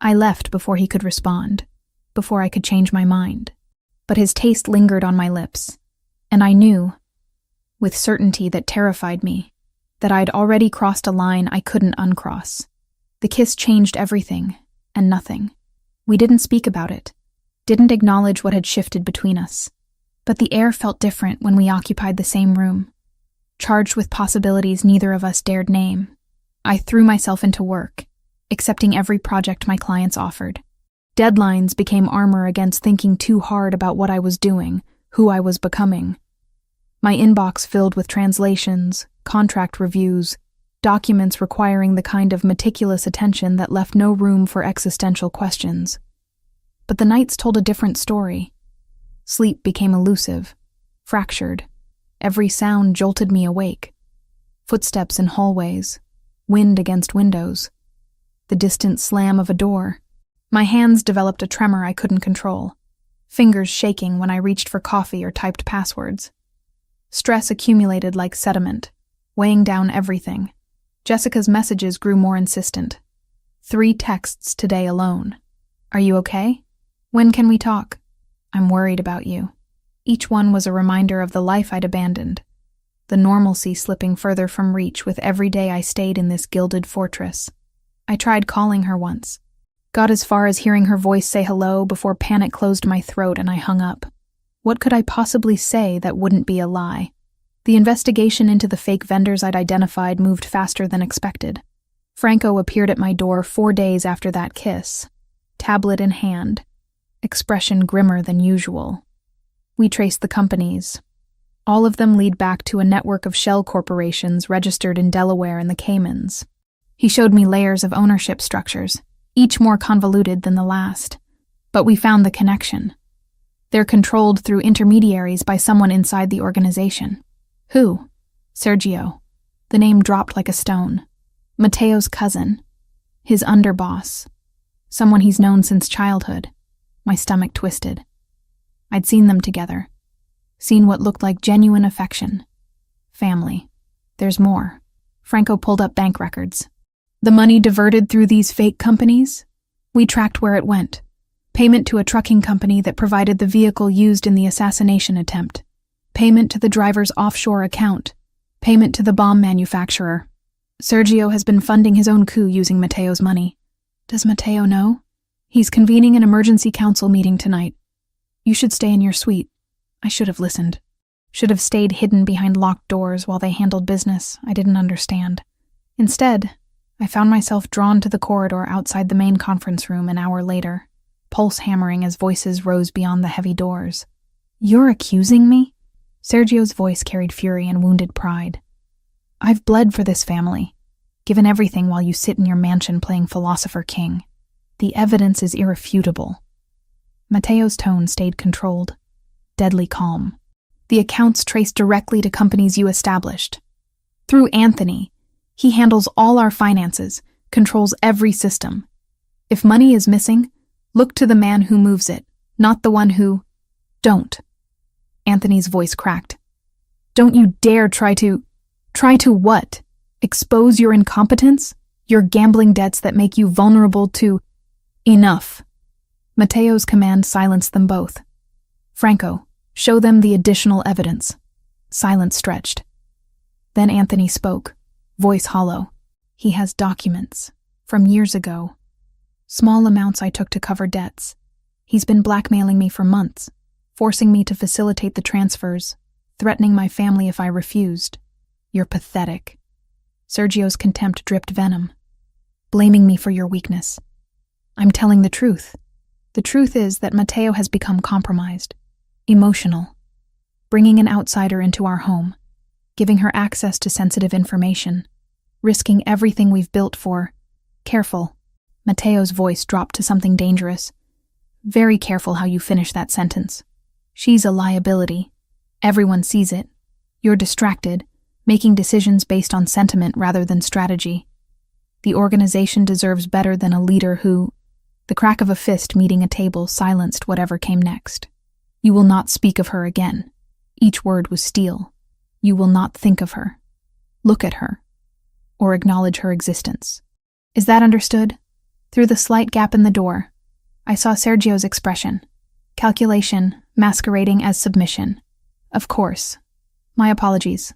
I left before he could respond, before I could change my mind. But his taste lingered on my lips, and I knew, with certainty that terrified me, that I'd already crossed a line I couldn't uncross. The kiss changed everything, and nothing. We didn't speak about it, didn't acknowledge what had shifted between us. But the air felt different when we occupied the same room, charged with possibilities neither of us dared name. I threw myself into work, accepting every project my clients offered. Deadlines became armor against thinking too hard about what I was doing, who I was becoming. My inbox filled with translations, contract reviews, documents requiring the kind of meticulous attention that left no room for existential questions. But the nights told a different story. Sleep became elusive, fractured. Every sound jolted me awake. Footsteps in hallways, wind against windows, the distant slam of a door. My hands developed a tremor I couldn't control, fingers shaking when I reached for coffee or typed passwords. Stress accumulated like sediment, weighing down everything. Jessica's messages grew more insistent. 3 texts today alone. Are you okay? When can we talk? I'm worried about you. Each one was a reminder of the life I'd abandoned, the normalcy slipping further from reach with every day I stayed in this gilded fortress. I tried calling her once. Got as far as hearing her voice say hello before panic closed my throat and I hung up. What could I possibly say that wouldn't be a lie? The investigation into the fake vendors I'd identified moved faster than expected. Franco appeared at my door 4 days after that kiss, tablet in hand, expression grimmer than usual. We traced the companies. All of them lead back to a network of shell corporations registered in Delaware and the Caymans. He showed me layers of ownership structures, each more convoluted than the last. But we found the connection. They're controlled through intermediaries by someone inside the organization. Who? Sergio. The name dropped like a stone. Matteo's cousin. His underboss. Someone he's known since childhood. My stomach twisted. I'd seen them together. Seen what looked like genuine affection. Family. There's more. Franco pulled up bank records. The money diverted through these fake companies? We tracked where it went. Payment to a trucking company that provided the vehicle used in the assassination attempt. Payment to the driver's offshore account. Payment to the bomb manufacturer. Sergio has been funding his own coup using Matteo's money. Does Matteo know? He's convening an emergency council meeting tonight. You should stay in your suite. I should have listened. Should have stayed hidden behind locked doors while they handled business I didn't understand. Instead, I found myself drawn to the corridor outside the main conference room an hour later, pulse hammering as voices rose beyond the heavy doors. You're accusing me? Sergio's voice carried fury and wounded pride. I've bled for this family, given everything while you sit in your mansion playing philosopher king. The evidence is irrefutable. Matteo's tone stayed controlled, deadly calm. The accounts trace directly to companies you established. Through Anthony, he handles all our finances, controls every system. If money is missing, look to the man who moves it, not the one who... Don't. Anthony's voice cracked. Don't you dare try to what? Expose your incompetence? Your gambling debts that make you vulnerable to... Enough. Matteo's command silenced them both. Franco, show them the additional evidence. Silence stretched. Then Anthony spoke, voice hollow. He has documents. From years ago. Small amounts I took to cover debts. He's been blackmailing me for months, forcing me to facilitate the transfers, threatening my family if I refused. You're pathetic. Sergio's contempt dripped venom. Blaming me for your weakness. I'm telling the truth. The truth is that Matteo has become compromised, emotional, bringing an outsider into our home, giving her access to sensitive information, risking everything we've built for. Careful. Matteo's voice dropped to something dangerous. Very careful how you finish that sentence. She's a liability. Everyone sees it. You're distracted, making decisions based on sentiment rather than strategy. The organization deserves better than a leader who... The crack of a fist meeting a table silenced whatever came next. You will not speak of her again. Each word was steel. You will not think of her, look at her, or acknowledge her existence. Is that understood? Through the slight gap in the door, I saw Sergio's expression. Calculation, masquerading as submission. Of course. My apologies.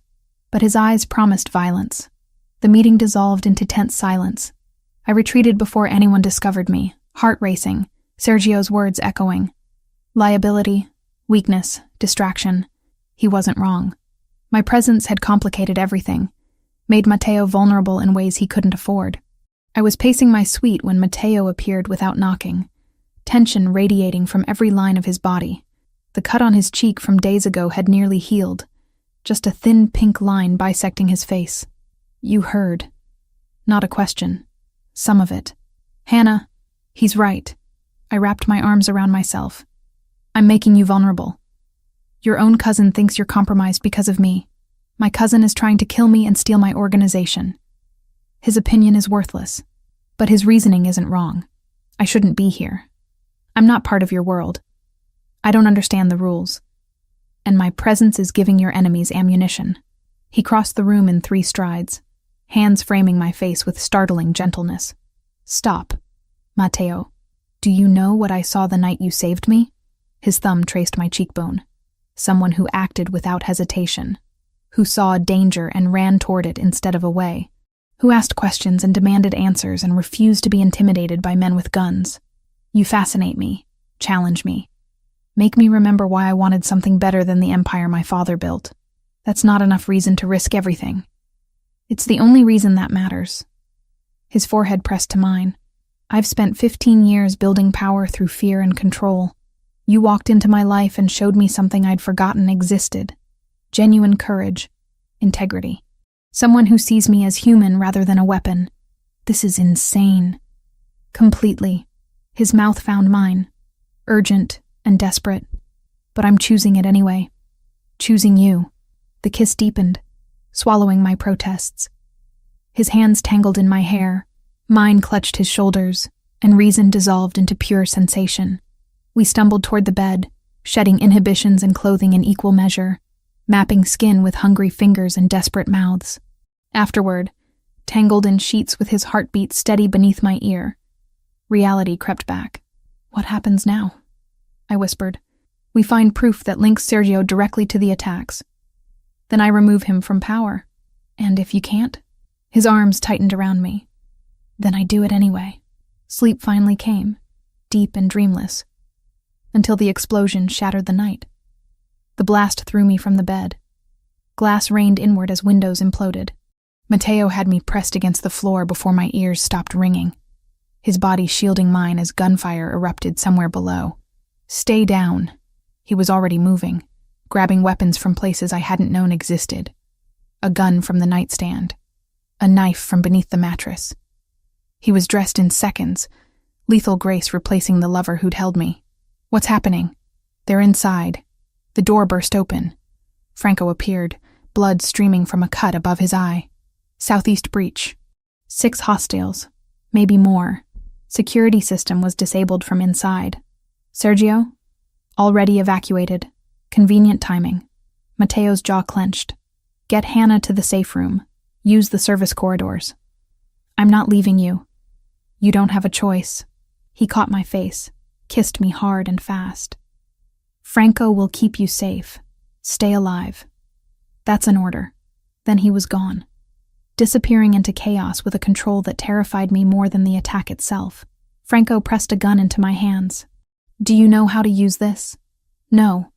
But his eyes promised violence. The meeting dissolved into tense silence. I retreated before anyone discovered me, heart racing, Sergio's words echoing. Liability, weakness, distraction. He wasn't wrong. My presence had complicated everything, made Matteo vulnerable in ways he couldn't afford. I was pacing my suite when Matteo appeared without knocking, tension radiating from every line of his body. The cut on his cheek from days ago had nearly healed, just a thin pink line bisecting his face. You heard. Not a question. Some of it. Hannah, he's right. I wrapped my arms around myself. I'm making you vulnerable. Your own cousin thinks you're compromised because of me. My cousin is trying to kill me and steal my organization. His opinion is worthless, but his reasoning isn't wrong. I shouldn't be here. I'm not part of your world. I don't understand the rules. And my presence is giving your enemies ammunition. He crossed the room in 3 strides, hands framing my face with startling gentleness. Stop. Matteo, do you know what I saw the night you saved me? His thumb traced my cheekbone. Someone who acted without hesitation, who saw danger and ran toward it instead of away, who asked questions and demanded answers and refused to be intimidated by men with guns. You fascinate me, challenge me, make me remember why I wanted something better than the empire my father built. That's not enough reason to risk everything. It's the only reason that matters. His forehead pressed to mine. I've spent 15 years building power through fear and control. You walked into my life and showed me something I'd forgotten existed. Genuine courage, integrity. Someone who sees me as human rather than a weapon. This is insane. Completely. His mouth found mine. Urgent and desperate. But I'm choosing it anyway. Choosing you. The kiss deepened, swallowing my protests. His hands tangled in my hair. Mine clutched his shoulders, and reason dissolved into pure sensation. We stumbled toward the bed, shedding inhibitions and clothing in equal measure, mapping skin with hungry fingers and desperate mouths. Afterward, tangled in sheets with his heartbeat steady beneath my ear, reality crept back. What happens now? I whispered. We find proof that links Sergio directly to the attacks. Then I remove him from power. And if you can't? His arms tightened around me. Then I do it anyway. Sleep finally came, deep and dreamless, until the explosion shattered the night. The blast threw me from the bed. Glass rained inward as windows imploded. Matteo had me pressed against the floor before my ears stopped ringing, his body shielding mine as gunfire erupted somewhere below. Stay down. He was already moving, grabbing weapons from places I hadn't known existed. A gun from the nightstand. A knife from beneath the mattress. He was dressed in seconds, lethal grace replacing the lover who'd held me. What's happening? They're inside. The door burst open. Franco appeared, blood streaming from a cut above his eye. Southeast breach. 6 hostiles. Maybe more. Security system was disabled from inside. Sergio? Already evacuated. Convenient timing. Mateo's jaw clenched. Get Hannah to the safe room. Use the service corridors. I'm not leaving you. You don't have a choice. He caught my face, kissed me hard and fast. Franco will keep you safe. Stay alive. That's an order. Then he was gone, disappearing into chaos with a control that terrified me more than the attack itself. Franco pressed a gun into my hands. Do you know how to use this? No.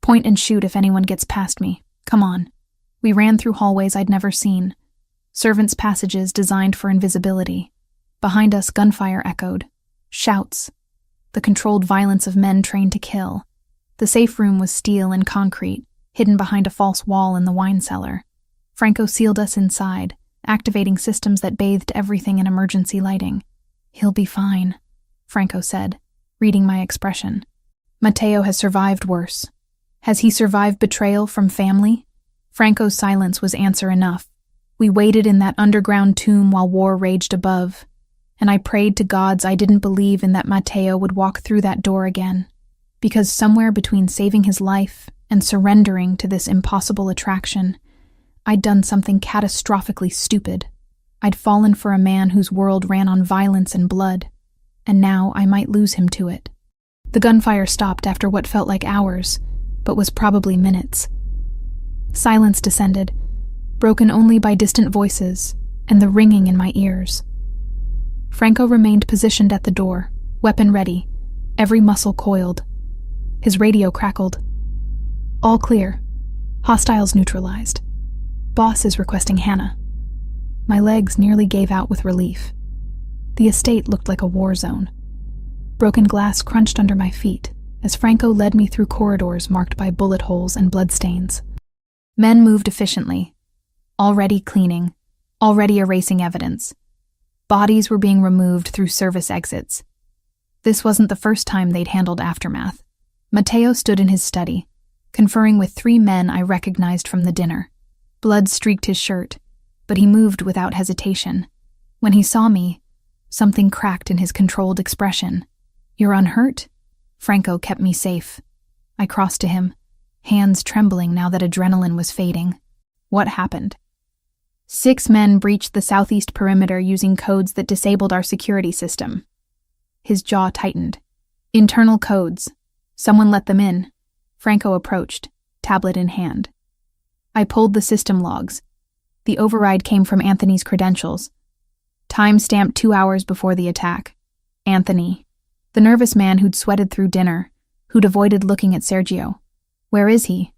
Point and shoot if anyone gets past me. Come on. We ran through hallways I'd never seen. Servants' passages designed for invisibility. Behind us, gunfire echoed. Shouts. The controlled violence of men trained to kill. The safe room was steel and concrete, hidden behind a false wall in the wine cellar. Franco sealed us inside, activating systems that bathed everything in emergency lighting. He'll be fine, Franco said, reading my expression. Mateo has survived worse. Has he survived betrayal from family? Franco's silence was answer enough. We waited in that underground tomb while war raged above, and I prayed to gods I didn't believe in that Mateo would walk through that door again. Because somewhere between saving his life and surrendering to this impossible attraction, I'd done something catastrophically stupid. I'd fallen for a man whose world ran on violence and blood, and now I might lose him to it. The gunfire stopped after what felt like hours, but was probably minutes. Silence descended, broken only by distant voices and the ringing in my ears. Franco remained positioned at the door, weapon ready, every muscle coiled. His radio crackled. All clear. Hostiles neutralized. Boss is requesting Hannah. My legs nearly gave out with relief. The estate looked like a war zone. Broken glass crunched under my feet as Franco led me through corridors marked by bullet holes and bloodstains. Men moved efficiently, already cleaning, already erasing evidence. Bodies were being removed through service exits. This wasn't the first time they'd handled aftermath. Mateo stood in his study, conferring with 3 men I recognized from the dinner. Blood streaked his shirt, but he moved without hesitation. When he saw me, something cracked in his controlled expression. You're unhurt? Franco kept me safe. I crossed to him, hands trembling now that adrenaline was fading. What happened? 6 men breached the southeast perimeter using codes that disabled our security system. His jaw tightened. Internal codes. Someone let them in. Franco approached, tablet in hand. I pulled the system logs. The override came from Anthony's credentials. Time stamped 2 hours before the attack. Anthony. The nervous man who'd sweated through dinner, who'd avoided looking at Sergio. Where is he?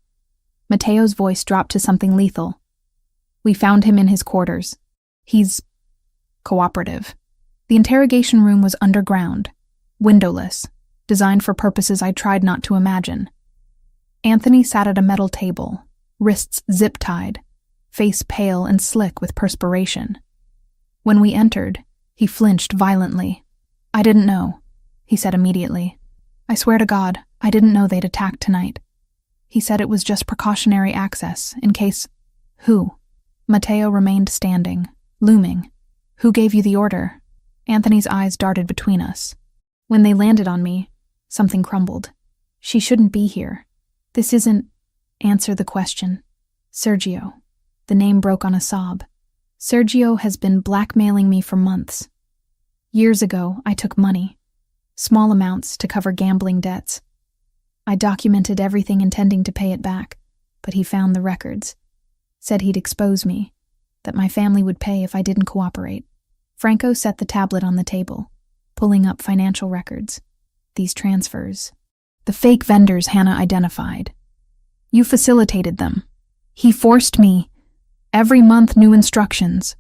Mateo's voice dropped to something lethal. We found him in his quarters. He's cooperative. The interrogation room was underground, windowless, designed for purposes I tried not to imagine. Anthony sat at a metal table, wrists zip-tied, face pale and slick with perspiration. When we entered, he flinched violently. I didn't know, he said immediately. I swear to God, I didn't know they'd attack tonight. He said it was just precautionary access, in case... Who? Mateo remained standing, looming. Who gave you the order? Anthony's eyes darted between us. When they landed on me, something crumbled. She shouldn't be here. This isn't... Answer the question. Sergio. The name broke on a sob. Sergio has been blackmailing me for months. Years ago, I took money. Small amounts to cover gambling debts. I documented everything intending to pay it back, but he found the records. Said he'd expose me, that my family would pay if I didn't cooperate. Franco set the tablet on the table, pulling up financial records. These transfers. The fake vendors Hannah identified. You facilitated them. He forced me. Every month new instructions.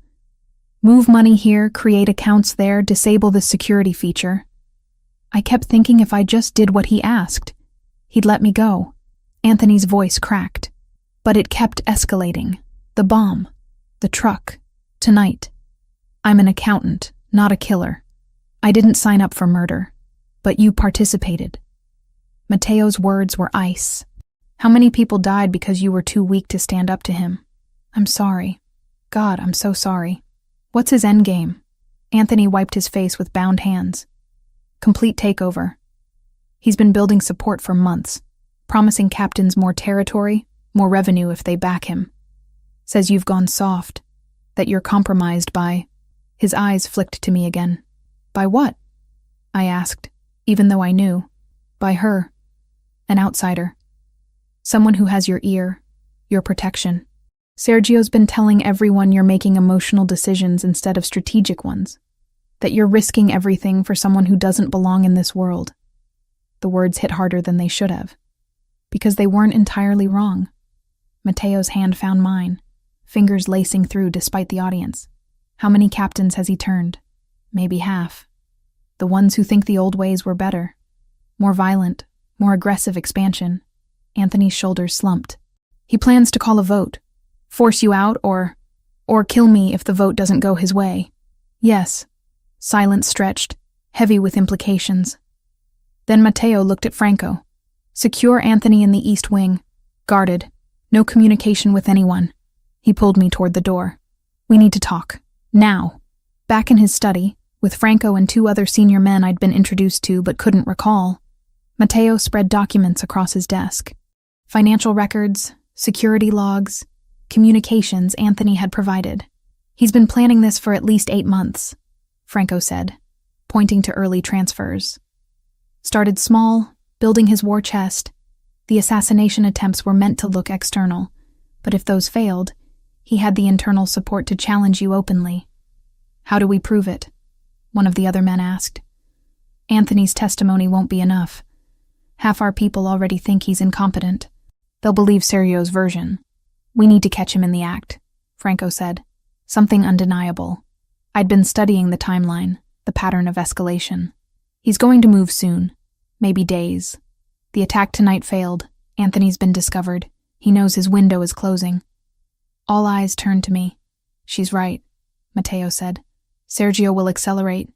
Move money here, create accounts there, disable the security feature. I kept thinking if I just did what he asked, He'd let me go. Anthony's voice cracked. But it kept escalating. The bomb. The truck. Tonight. I'm an accountant, not a killer. I didn't sign up for murder. But you participated. Mateo's words were ice. How many people died because you were too weak to stand up to him? I'm sorry. God, I'm so sorry. What's his endgame? Anthony wiped his face with bound hands. Complete takeover. He's been building support for months, promising captains more territory, more revenue if they back him. Says you've gone soft, that you're compromised by... His eyes flicked to me again. By what? I asked, even though I knew. By her. An outsider. Someone who has your ear, your protection. Sergio's been telling everyone you're making emotional decisions instead of strategic ones. That you're risking everything for someone who doesn't belong in this world. The words hit harder than they should have. Because they weren't entirely wrong. Mateo's hand found mine, fingers lacing through despite the audience. How many captains has he turned? Maybe half. The ones who think the old ways were better. More violent, more aggressive expansion. Anthony's shoulders slumped. He plans to call a vote. Force you out or kill me if the vote doesn't go his way. Yes. Silence stretched, heavy with implications. Then Mateo looked at Franco. Secure Anthony in the east wing. Guarded. No communication with anyone. He pulled me toward the door. We need to talk. Now. Back in his study, with Franco and 2 other senior men I'd been introduced to but couldn't recall, Mateo spread documents across his desk. Financial records, security logs, communications Anthony had provided. He's been planning this for at least 8 months, Franco said, pointing to early transfers. Started small, building his war chest. The assassination attempts were meant to look external, but if those failed, he had the internal support to challenge you openly. How do we prove it? One of the other men asked. Anthony's testimony won't be enough. Half our people already think he's incompetent. They'll believe Sergio's version. We need to catch him in the act, Franco said. Something undeniable. I'd been studying the timeline, the pattern of escalation. He's going to move soon. Maybe days. The attack tonight failed. Anthony's been discovered. He knows his window is closing. All eyes turned to me. She's right, Mateo said. Sergio will accelerate.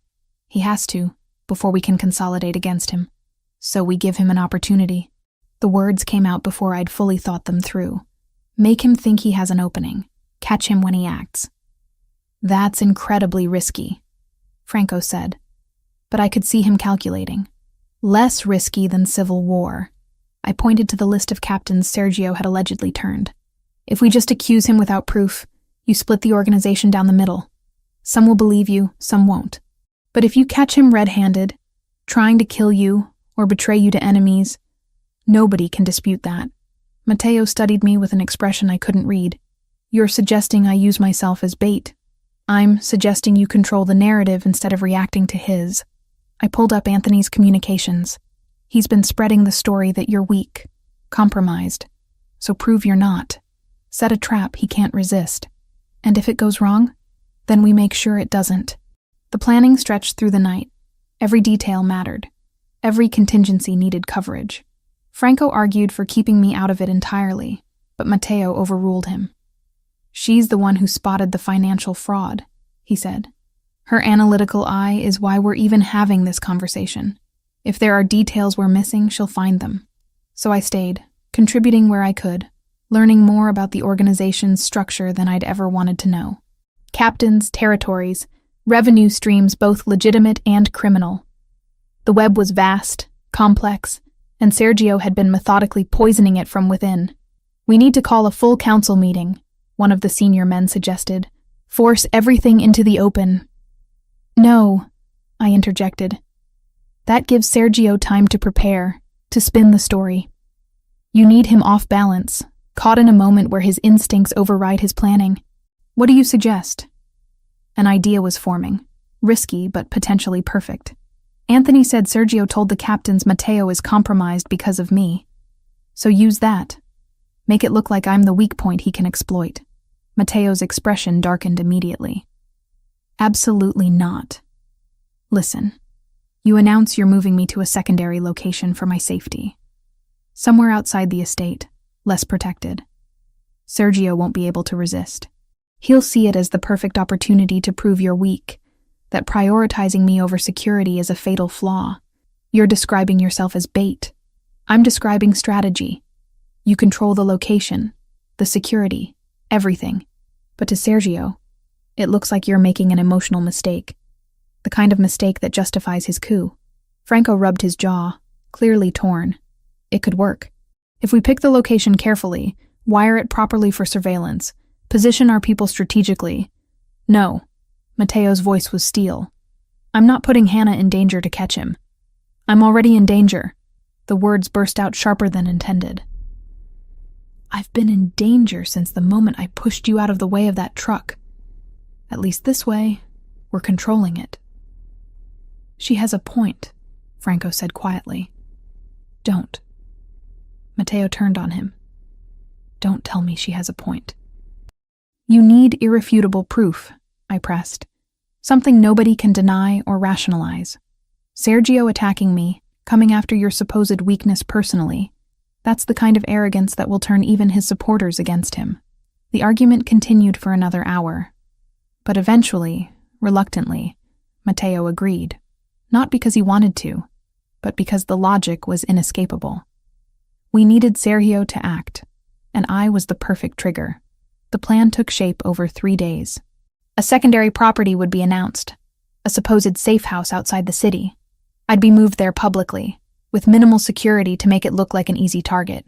He has to, before we can consolidate against him. So we give him an opportunity. The words came out before I'd fully thought them through. Make him think he has an opening. Catch him when he acts. That's incredibly risky, Franco said. But I could see him calculating. Less risky than civil war. I pointed to the list of captains Sergio had allegedly turned. If we just accuse him without proof, you split the organization down the middle. Some will believe you, some won't. But if you catch him red-handed, trying to kill you or betray you to enemies, nobody can dispute that. Mateo studied me with an expression I couldn't read. You're suggesting I use myself as bait. I'm suggesting you control the narrative instead of reacting to his. I pulled up Anthony's communications. He's been spreading the story that you're weak, compromised. So prove you're not. Set a trap he can't resist. And if it goes wrong, then we make sure it doesn't. The planning stretched through the night. Every detail mattered. Every contingency needed coverage. Franco argued for keeping me out of it entirely, but Mateo overruled him. She's the one who spotted the financial fraud, he said. Her analytical eye is why we're even having this conversation. If there are details we're missing, she'll find them. So I stayed, contributing where I could, learning more about the organization's structure than I'd ever wanted to know. Captains, territories, revenue streams both legitimate and criminal. The web was vast, complex, and Sergio had been methodically poisoning it from within. We need to call a full council meeting, one of the senior men suggested. Force everything into the open. No, I interjected. That gives Sergio time to prepare, to spin the story. You need him off balance, caught in a moment where his instincts override his planning. What do you suggest? An idea was forming, risky but potentially perfect. Anthony said Sergio told the captains Mateo is compromised because of me. So use that. Make it look like I'm the weak point he can exploit. Mateo's expression darkened immediately. Absolutely not. Listen, you announce you're moving me to a secondary location for my safety. Somewhere outside the estate, less protected. Sergio won't be able to resist. He'll see it as the perfect opportunity to prove you're weak, that prioritizing me over security is a fatal flaw. You're describing yourself as bait. I'm describing strategy. You control the location, the security, everything. But to Sergio, it looks like you're making an emotional mistake. The kind of mistake that justifies his coup. Franco rubbed his jaw, clearly torn. It could work. If we pick the location carefully, wire it properly for surveillance, position our people strategically. No. Mateo's voice was steel. I'm not putting Hannah in danger to catch him. I'm already in danger. The words burst out sharper than intended. I've been in danger since the moment I pushed you out of the way of that truck. At least this way, we're controlling it. She has a point, Franco said quietly. Don't. Mateo turned on him. Don't tell me she has a point. You need irrefutable proof, I pressed. Something nobody can deny or rationalize. Sergio attacking me, coming after your supposed weakness personally, that's the kind of arrogance that will turn even his supporters against him. The argument continued for another hour. But eventually, reluctantly, Mateo agreed. Not because he wanted to, but because the logic was inescapable. We needed Sergio to act, and I was the perfect trigger. The plan took shape over 3 days. A secondary property would be announced, a supposed safe house outside the city. I'd be moved there publicly, with minimal security to make it look like an easy target.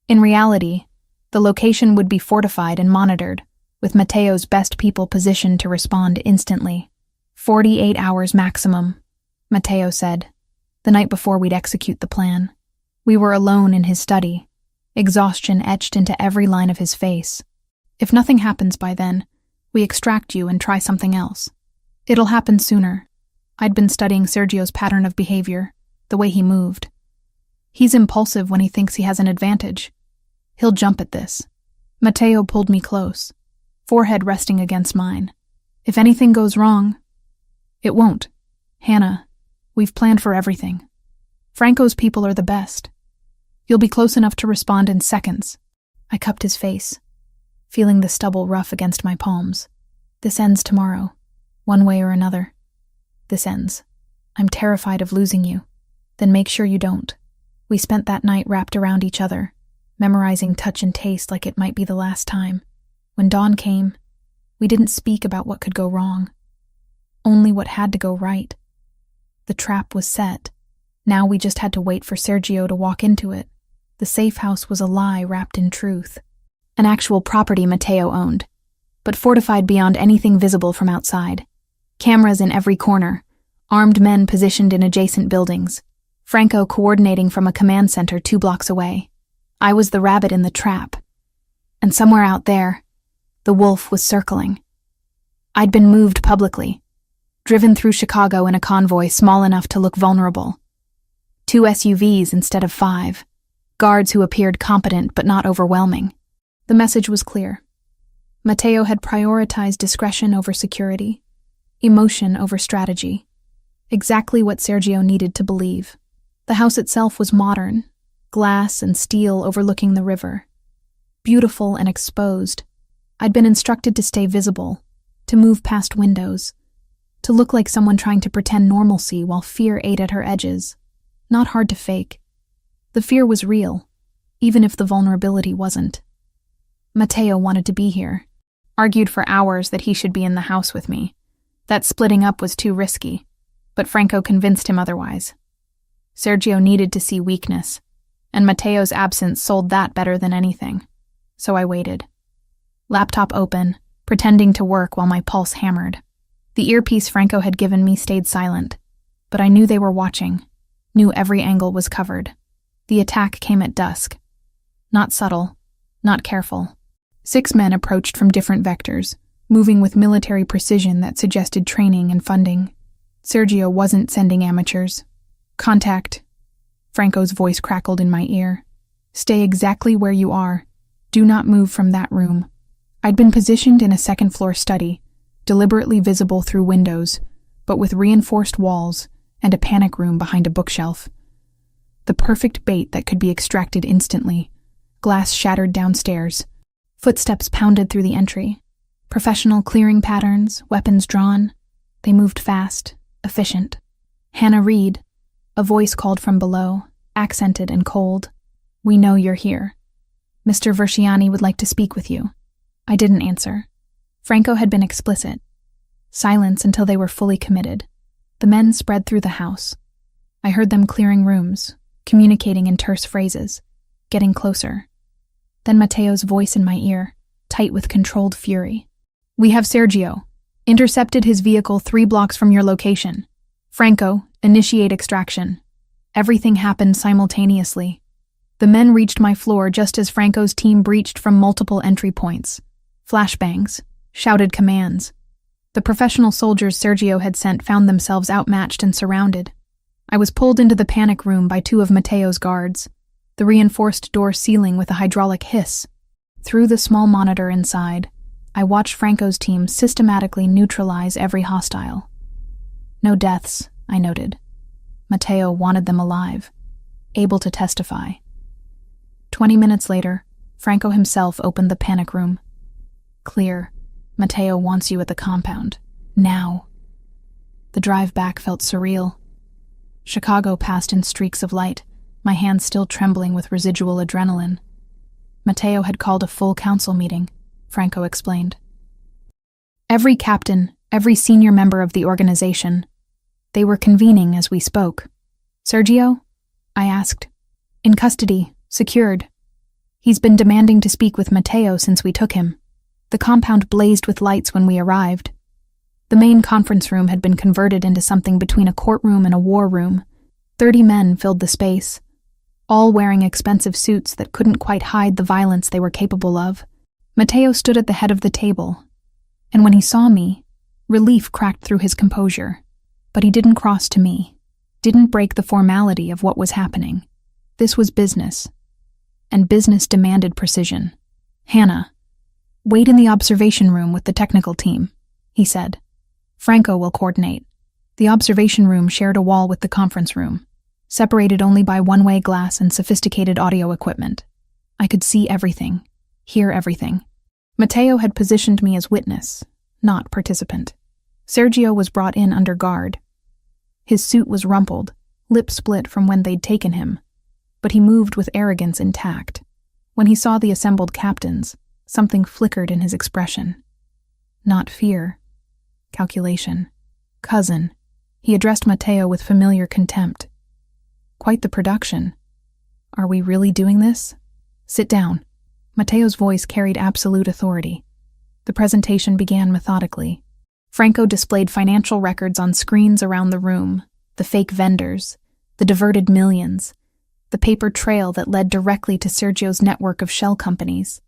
In reality, the location would be fortified and monitored, with Mateo's best people positioned to respond instantly. 48 hours maximum, Mateo said, the night before we'd execute the plan. We were alone in his study, exhaustion etched into every line of his face. If nothing happens by then, we extract you and try something else. It'll happen sooner. I'd been studying Sergio's pattern of behavior, the way he moved. He's impulsive when he thinks he has an advantage. He'll jump at this. Mateo pulled me close, forehead resting against mine. If anything goes wrong, it won't. Hannah, we've planned for everything. Franco's people are the best. You'll be close enough to respond in seconds. I cupped his face, feeling the stubble rough against my palms. This ends tomorrow, one way or another. This ends. I'm terrified of losing you. Then make sure you don't. We spent that night wrapped around each other, memorizing touch and taste like it might be the last time. When dawn came, we didn't speak about what could go wrong. Only what had to go right. The trap was set. Now we just had to wait for Sergio to walk into it. The safe house was a lie wrapped in truth. An actual property Mateo owned, but fortified beyond anything visible from outside. Cameras in every corner, armed men positioned in adjacent buildings, Franco coordinating from a command center 2 blocks away. I was the rabbit in the trap. And somewhere out there, the wolf was circling. I'd been moved publicly, driven through Chicago in a convoy small enough to look vulnerable. 2 SUVs instead of 5, guards who appeared competent but not overwhelming. The message was clear. Mateo had prioritized discretion over security, emotion over strategy. Exactly what Sergio needed to believe. The house itself was modern, glass and steel overlooking the river. Beautiful and exposed. I'd been instructed to stay visible, to move past windows, to look like someone trying to pretend normalcy while fear ate at her edges. Not hard to fake. The fear was real, even if the vulnerability wasn't. Mateo wanted to be here, argued for hours that he should be in the house with me. That splitting up was too risky, but Franco convinced him otherwise. Sergio needed to see weakness, and Mateo's absence sold that better than anything. So I waited. Laptop open, pretending to work while my pulse hammered. The earpiece Franco had given me stayed silent, but I knew they were watching, knew every angle was covered. The attack came at dusk. Not subtle, not careful. 6 men approached from different vectors, moving with military precision that suggested training and funding. Sergio wasn't sending amateurs. Contact. Franco's voice crackled in my ear. Stay exactly where you are. Do not move from that room. I'd been positioned in a second-floor study, deliberately visible through windows, but with reinforced walls and a panic room behind a bookshelf. The perfect bait that could be extracted instantly. Glass shattered downstairs. Footsteps pounded through the entry. Professional clearing patterns, weapons drawn. They moved fast, efficient. "Hannah Reed," a voice called from below, accented and cold. "We know you're here. Mr. Versiani would like to speak with you." I didn't answer. Franco had been explicit. Silence until they were fully committed. The men spread through the house. I heard them clearing rooms, communicating in terse phrases, getting closer. Then Matteo's voice in my ear, tight with controlled fury. "We have Sergio. Intercepted his vehicle 3 blocks from your location. Franco, initiate extraction." Everything happened simultaneously. The men reached my floor just as Franco's team breached from multiple entry points. Flashbangs, shouted commands. The professional soldiers Sergio had sent found themselves outmatched and surrounded. I was pulled into the panic room by 2 of Matteo's guards, the reinforced door sealing with a hydraulic hiss. Through the small monitor inside, I watched Franco's team systematically neutralize every hostile. No deaths, I noted. Matteo wanted them alive, able to testify. 20 minutes later, Franco himself opened the panic room. "Clear. Matteo wants you at the compound. Now." The drive back felt surreal. Chicago passed in streaks of light, my hands still trembling with residual adrenaline. Matteo had called a full council meeting, Franco explained. Every captain, every senior member of the organization. They were convening as we spoke. "Sergio?" I asked. "In custody, secured. He's been demanding to speak with Matteo since we took him." The compound blazed with lights when we arrived. The main conference room had been converted into something between a courtroom and a war room. 30 men filled the space, all wearing expensive suits that couldn't quite hide the violence they were capable of. Matteo stood at the head of the table, and when he saw me, relief cracked through his composure. But he didn't cross to me, didn't break the formality of what was happening. This was business, and business demanded precision. "Hannah, wait in the observation room with the technical team," he said. "Franco will coordinate." The observation room shared a wall with the conference room, separated only by one-way glass and sophisticated audio equipment. I could see everything, hear everything. Matteo had positioned me as witness, not participant. Sergio was brought in under guard. His suit was rumpled, lip split from when they'd taken him, but he moved with arrogance intact. When he saw the assembled captains, something flickered in his expression. Not fear. Calculation. "Cousin," he addressed Matteo with familiar contempt. "Quite the production. Are we really doing this? Sit down." Matteo's voice carried absolute authority. The presentation began methodically. Franco displayed financial records on screens around the room, the fake vendors, the diverted millions, the paper trail that led directly to Sergio's network of shell companies.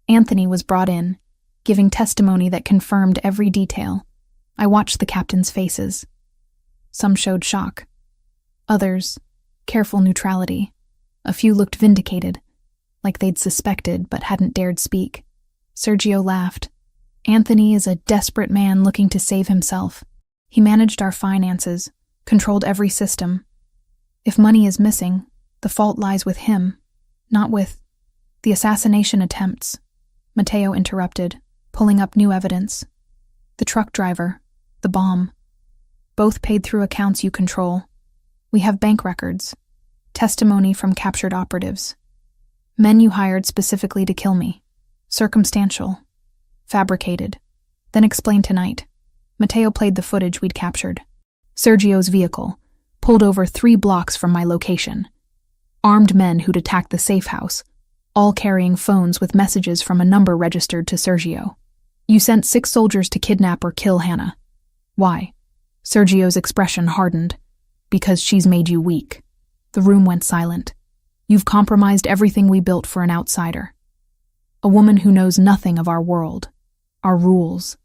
Anthony was brought in, giving testimony that confirmed every detail. I watched the captains' faces. Some showed shock. Others, careful neutrality. A few looked vindicated, like they'd suspected but hadn't dared speak. Sergio laughed. "Anthony is a desperate man looking to save himself. He managed our finances, controlled every system. If money is missing, the fault lies with him, not with the assassination attempts." Matteo interrupted, pulling up new evidence. "The truck driver, the bomb. Both paid through accounts you control. We have bank records, testimony from captured operatives. Men you hired specifically to kill me. Circumstantial. Fabricated. Then explain tonight." Matteo played the footage we'd captured. Sergio's vehicle, pulled over 3 blocks from my location. Armed men who'd attacked the safe house, all carrying phones with messages from a number registered to Sergio. "You sent 6 soldiers to kidnap or kill Hannah. Why?" Sergio's expression hardened. "Because she's made you weak." The room went silent. "You've compromised everything we built for an outsider. A woman who knows nothing of our world, our rules.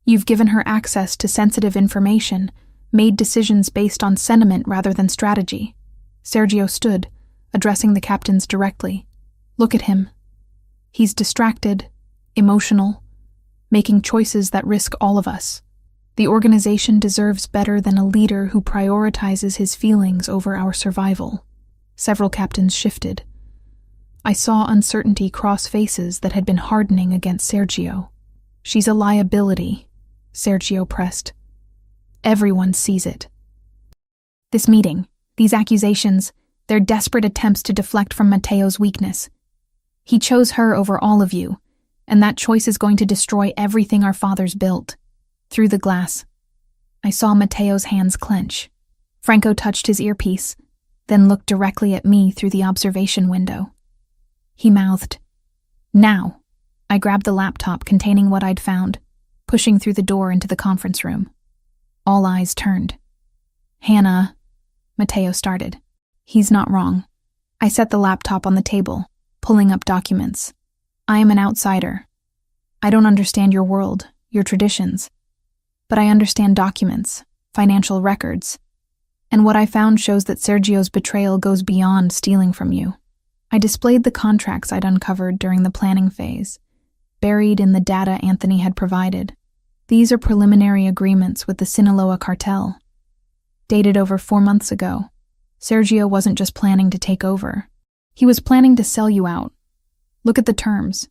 You've given her access to sensitive information, made decisions based on sentiment rather than strategy." Sergio stood, addressing the captains directly. "Look at him. He's distracted, emotional, making choices that risk all of us. The organization deserves better than a leader who prioritizes his feelings over our survival." Several captains shifted. I saw uncertainty cross faces that had been hardening against Sergio. "She's a liability," Sergio pressed. "Everyone sees it." This meeting, these accusations, they're desperate attempts to deflect from Matteo's weakness. He chose her over all of you, and that choice is going to destroy everything our fathers built. Through the glass, I saw Matteo's hands clench. Franco touched his earpiece, then looked directly at me through the observation window. He mouthed, "Now." I grabbed the laptop containing what I'd found, pushing through the door into the conference room. All eyes turned. "Hannah," Matteo started. "He's not wrong." I set the laptop on the table, pulling up documents. "I am an outsider. I don't understand your world, your traditions. But I understand documents, financial records. And what I found shows that Sergio's betrayal goes beyond stealing from you." I displayed the contracts I'd uncovered during the planning phase, buried in the data Anthony had provided. These are preliminary agreements with the Sinaloa cartel. Dated over 4 months ago, Sergio wasn't just planning to take over. He was planning to sell you out. Look at the terms.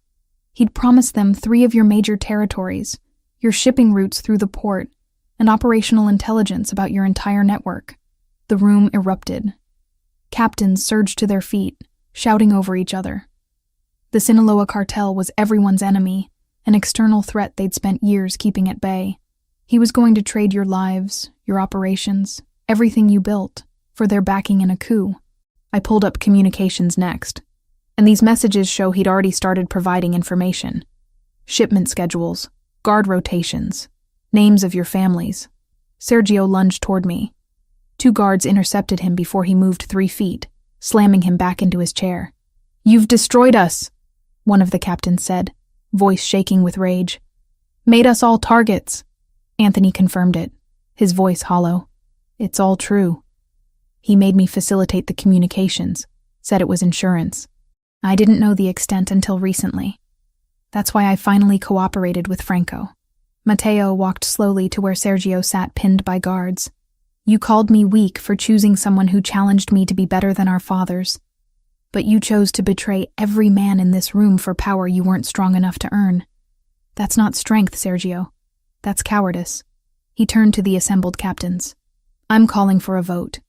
He'd promised them 3 of your major territories, your shipping routes through the port, and operational intelligence about your entire network. The room erupted. Captains surged to their feet, shouting over each other. The Sinaloa cartel was everyone's enemy, an external threat they'd spent years keeping at bay. He was going to trade your lives, your operations, everything you built, for their backing in a coup. I pulled up communications next, and these messages show he'd already started providing information. Shipment schedules, guard rotations, names of your families. Sergio lunged toward me. 2 guards intercepted him before he moved 3 feet, slamming him back into his chair. "You've destroyed us," one of the captains said, voice shaking with rage. "Made us all targets." Anthony confirmed it, his voice hollow. "It's all true. He made me facilitate the communications, said it was insurance. I didn't know the extent until recently. That's why I finally cooperated with Franco." Matteo walked slowly to where Sergio sat pinned by guards. "You called me weak for choosing someone who challenged me to be better than our fathers. But you chose to betray every man in this room for power you weren't strong enough to earn. That's not strength, Sergio. That's cowardice." He turned to the assembled captains. "I'm calling for a vote.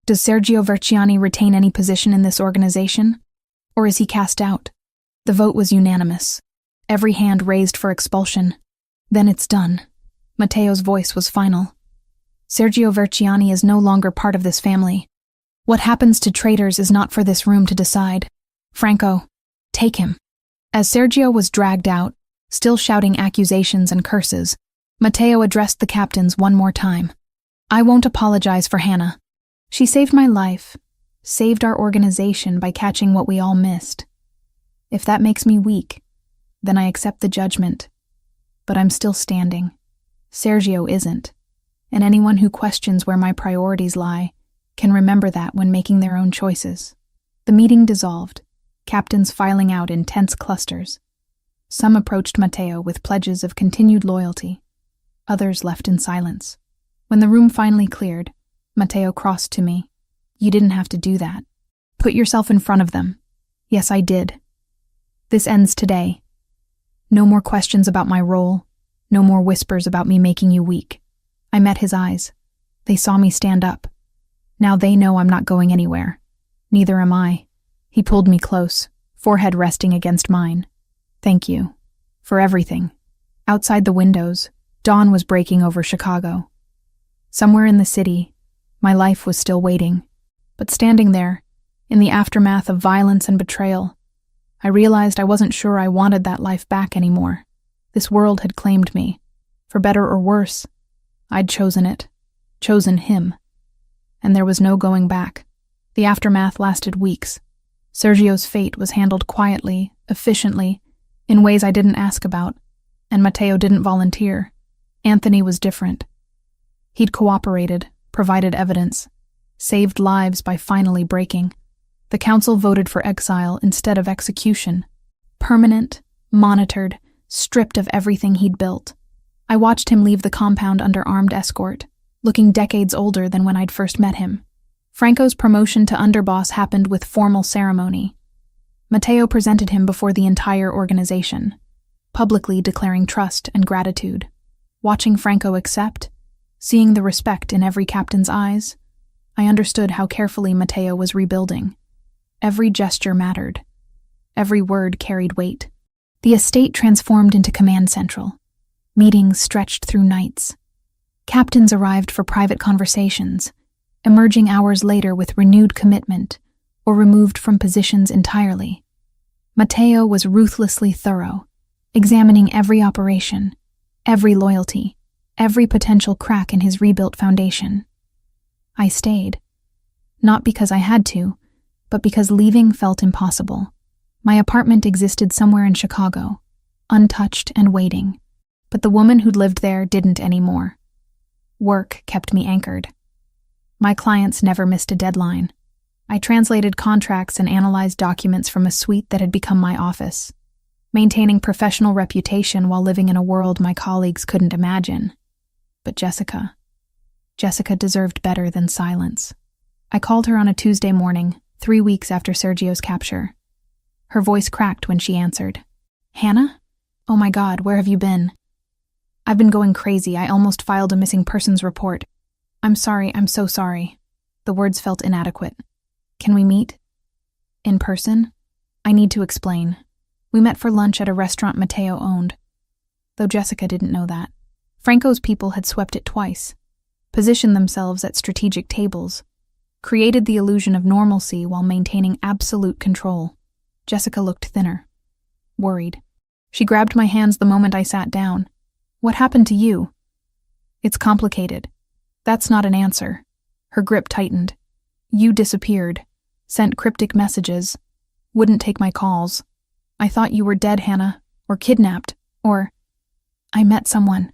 Does Sergio Verciani retain any position in this organization? Or is he cast out?" The vote was unanimous. Every hand raised for expulsion. "Then it's done." Matteo's voice was final. "Sergio Verciani is no longer part of this family. What happens to traitors is not for this room to decide. Franco, take him." As Sergio was dragged out, still shouting accusations and curses, Matteo addressed the captains one more time. "I won't apologize for Hannah. She saved my life, saved our organization by catching what we all missed. If that makes me weak, then I accept the judgment. But I'm still standing. Sergio isn't. And anyone who questions where my priorities lie can remember that when making their own choices." The meeting dissolved, captains filing out in tense clusters. Some approached Matteo with pledges of continued loyalty. Others left in silence. When the room finally cleared, Matteo crossed to me. "You didn't have to do that. Put yourself in front of them." "Yes, I did. This ends today. No more questions about my role. No more whispers about me making you weak." I met his eyes. They saw me stand up. Now they know I'm not going anywhere. Neither am I. He pulled me close, forehead resting against mine. "Thank you. For everything." Outside the windows, dawn was breaking over Chicago. Somewhere in the city, my life was still waiting. But standing there, in the aftermath of violence and betrayal, I realized I wasn't sure I wanted that life back anymore. This world had claimed me. For better or worse, I'd chosen it. Chosen him. And there was no going back. The aftermath lasted weeks. Sergio's fate was handled quietly, efficiently, in ways I didn't ask about, and Matteo didn't volunteer. Anthony was different. He'd cooperated, provided evidence, saved lives by finally breaking. The council voted for exile instead of execution. Permanent, monitored, stripped of everything he'd built. I watched him leave the compound under armed escort, looking decades older than when I'd first met him. Franco's promotion to underboss happened with formal ceremony. Matteo presented him before the entire organization, publicly declaring trust and gratitude. Watching Franco accept, seeing the respect in every captain's eyes, I understood how carefully Matteo was rebuilding. Every gesture mattered. Every word carried weight. The estate transformed into command central. Meetings stretched through nights. Captains arrived for private conversations, emerging hours later with renewed commitment or removed from positions entirely. Matteo was ruthlessly thorough, examining every operation, every loyalty, every potential crack in his rebuilt foundation. I stayed, not because I had to, but because leaving felt impossible. My apartment existed somewhere in Chicago, untouched and waiting, but the woman who'd lived there didn't anymore. Work kept me anchored. My clients never missed a deadline. I translated contracts and analyzed documents from a suite that had become my office, maintaining professional reputation while living in a world my colleagues couldn't imagine. But Jessica deserved better than silence. I called her on a Tuesday morning, 3 weeks after Sergio's capture. Her voice cracked when she answered. "Hannah? Oh my God, where have you been? I've been going crazy. I almost filed a missing persons report. I'm sorry, I'm so sorry." The words felt inadequate. "Can we meet? In person? I need to explain. We met for lunch at a restaurant Matteo owned." Though Jessica didn't know that. Franco's people had swept it twice, positioned themselves at strategic tables, created the illusion of normalcy while maintaining absolute control. Jessica looked thinner, worried. She grabbed my hands the moment I sat down. "What happened to you?" "It's complicated. That's not an answer." Her grip tightened. "You disappeared, sent cryptic messages, wouldn't take my calls. I thought you were dead, Hannah, or kidnapped, or I met someone."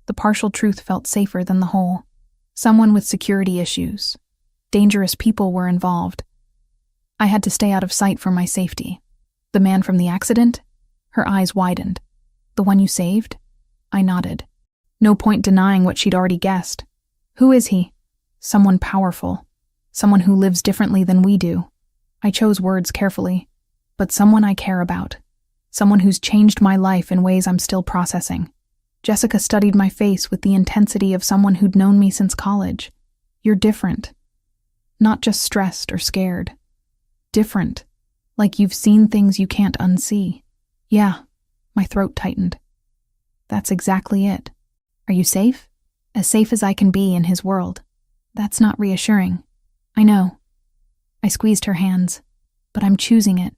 The partial truth felt safer than the whole. Someone with security issues. Dangerous people were involved. I had to stay out of sight for my safety. "The man from the accident?" Her eyes widened. "The one you saved?" I nodded. No point denying what she'd already guessed. "Who is he?" "Someone powerful. Someone who lives differently than we do." I chose words carefully. "But someone I care about. Someone who's changed my life in ways I'm still processing." Jessica studied my face with the intensity of someone who'd known me since college. "You're different. Not just stressed or scared. Different. Like you've seen things you can't unsee." "Yeah." My throat tightened. "That's exactly it." "Are you safe?" "As safe as I can be in his world." "That's not reassuring." "I know." I squeezed her hands. "But I'm choosing it.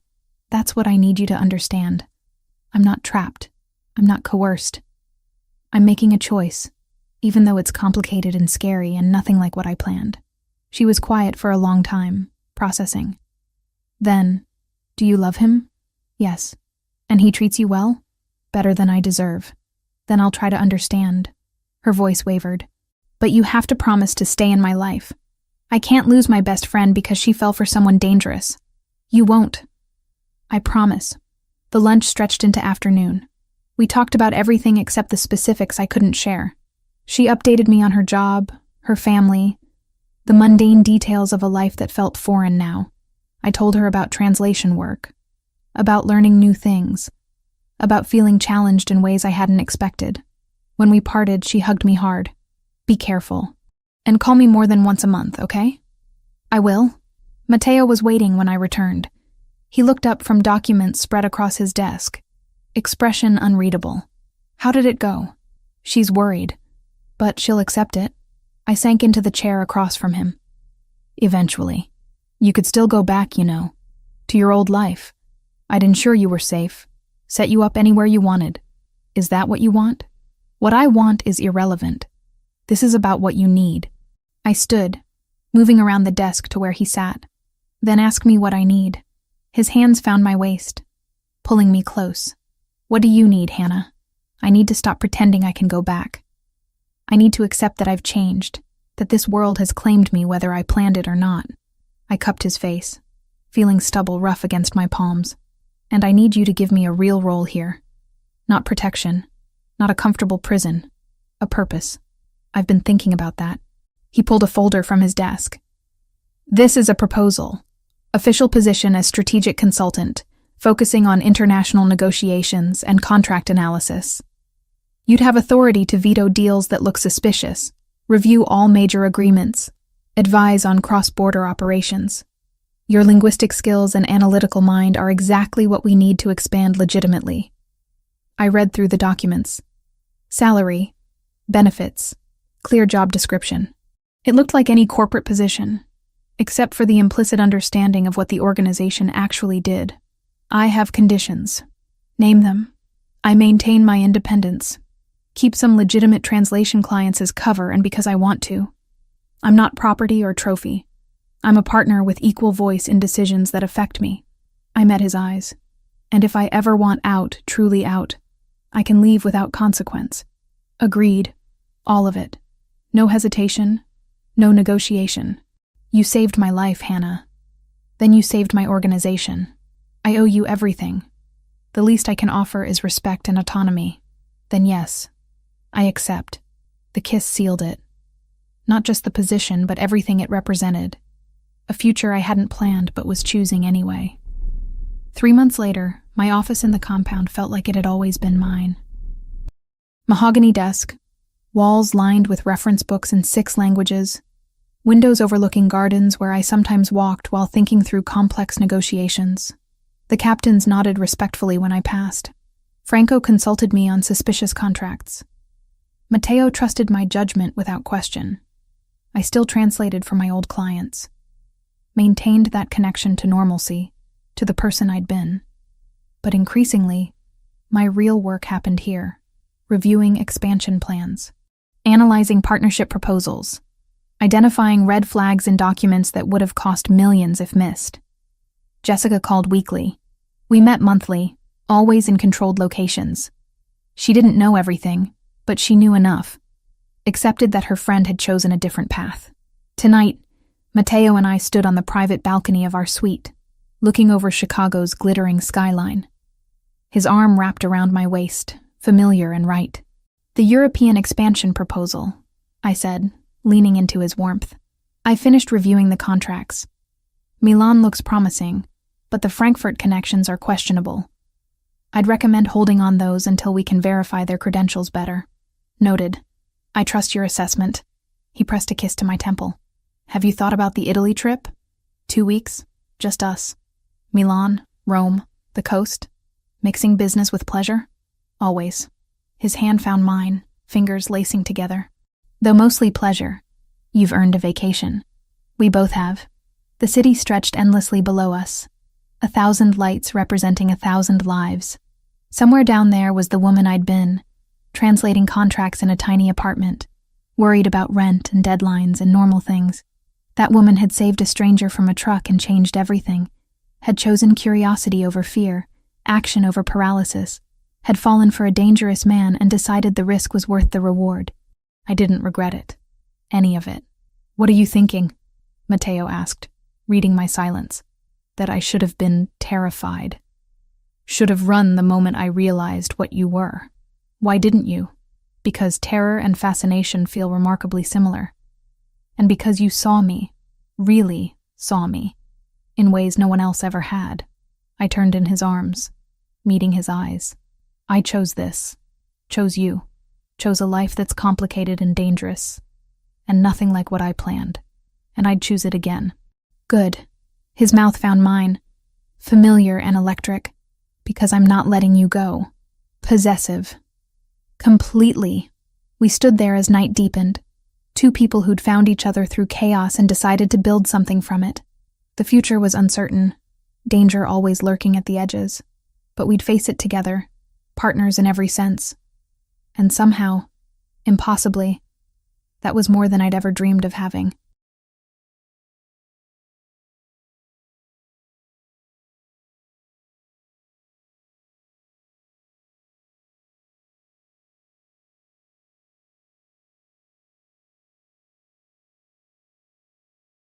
That's what I need you to understand. I'm not trapped. I'm not coerced. I'm making a choice, even though it's complicated and scary and nothing like what I planned." She was quiet for a long time, processing. "Then, do you love him?" "Yes." "And he treats you well?" "Better than I deserve." "Then I'll try to understand." Her voice wavered. "But you have to promise to stay in my life. I can't lose my best friend because she fell for someone dangerous." "You won't." "I promise." The lunch stretched into afternoon. We talked about everything except the specifics I couldn't share. She updated me on her job, her family, the mundane details of a life that felt foreign now. I told her about translation work, about learning new things, about feeling challenged in ways I hadn't expected. When we parted, she hugged me hard. "Be careful. And call me more than once a month, okay?" "I will." Matteo was waiting when I returned. He looked up from documents spread across his desk. Expression unreadable. "How did it go?" "She's worried, but she'll accept it." I sank into the chair across from him. "Eventually. You could still go back, you know, to your old life. I'd ensure you were safe, set you up anywhere you wanted. Is that what you want?" "What I want is irrelevant. This is about what you need." I stood, moving around the desk to where he sat. "Then ask me what I need." His hands found my waist, pulling me close. "What do you need, Hannah? I need to stop pretending I can go back. I need to accept that I've changed, that this world has claimed me whether I planned it or not." I cupped his face, feeling stubble rough against my palms. "And I need you to give me a real role here. Not protection, not a comfortable prison, a purpose. I've been thinking about that." He pulled a folder from his desk. This is a proposal. Official position as strategic consultant, focusing on international negotiations and contract analysis. You'd have authority to veto deals that look suspicious, review all major agreements, advise on cross-border operations. Your linguistic skills and analytical mind are exactly what we need to expand legitimately. I read through the documents. Salary, benefits, clear job description. It looked like any corporate position, except for the implicit understanding of what the organization actually did. I have conditions. Name them. I maintain my independence. Keep some legitimate translation clients as cover and because I want to. I'm not property or trophy. I'm a partner with equal voice in decisions that affect me. I met his eyes. And if I ever want out, truly out, I can leave without consequence. Agreed. All of it. No hesitation. No negotiation. You saved my life, Hannah. Then you saved my organization. I owe you everything. The least I can offer is respect and autonomy. Then yes, I accept. The kiss sealed it. Not just the position, but everything it represented. A future I hadn't planned but was choosing anyway. 3 months later, my office in the compound felt like it had always been mine. Mahogany desk, walls lined with reference books in 6 languages, windows overlooking gardens where I sometimes walked while thinking through complex negotiations. The captains nodded respectfully when I passed. Franco consulted me on suspicious contracts. Matteo trusted my judgment without question. I still translated for my old clients. Maintained that connection to normalcy, to the person I'd been. But increasingly, my real work happened here, reviewing expansion plans, analyzing partnership proposals, identifying red flags in documents that would have cost millions if missed. Jessica called weekly. We met monthly, always in controlled locations. She didn't know everything, but she knew enough. Accepted that her friend had chosen a different path. Tonight, Matteo and I stood on the private balcony of our suite, looking over Chicago's glittering skyline. His arm wrapped around my waist, familiar and right. The European expansion proposal, I said, leaning into his warmth. I finished reviewing the contracts. Milan looks promising, but the Frankfurt connections are questionable. I'd recommend holding on those until we can verify their credentials better. Noted. I trust your assessment. He pressed a kiss to my temple. Have you thought about the Italy trip? 2 weeks, just us. Milan, Rome, the coast. Mixing business with pleasure? Always. His hand found mine, fingers lacing together. Though mostly pleasure, you've earned a vacation. We both have. The city stretched endlessly below us. 1,000 lights representing 1,000 lives. Somewhere down there was the woman I'd been, translating contracts in a tiny apartment, worried about rent and deadlines and normal things. That woman had saved a stranger from a truck and changed everything, had chosen curiosity over fear, action over paralysis, had fallen for a dangerous man and decided the risk was worth the reward. I didn't regret it. Any of it. What are you thinking? Matteo asked, reading my silence. That I should have been terrified. Should have run the moment I realized what you were. Why didn't you? Because terror and fascination feel remarkably similar. And because you saw me, really saw me, in ways no one else ever had. I turned in his arms, meeting his eyes. I chose this. Chose you. Chose a life that's complicated and dangerous. And nothing like what I planned. And I'd choose it again. Good. His mouth found mine. Familiar and electric. Because I'm not letting you go. Possessive. Completely. We stood there as night deepened. 2 people who'd found each other through chaos and decided to build something from it. The future was uncertain. Danger always lurking at the edges. But we'd face it together. Partners in every sense. And somehow, impossibly, that was more than I'd ever dreamed of having.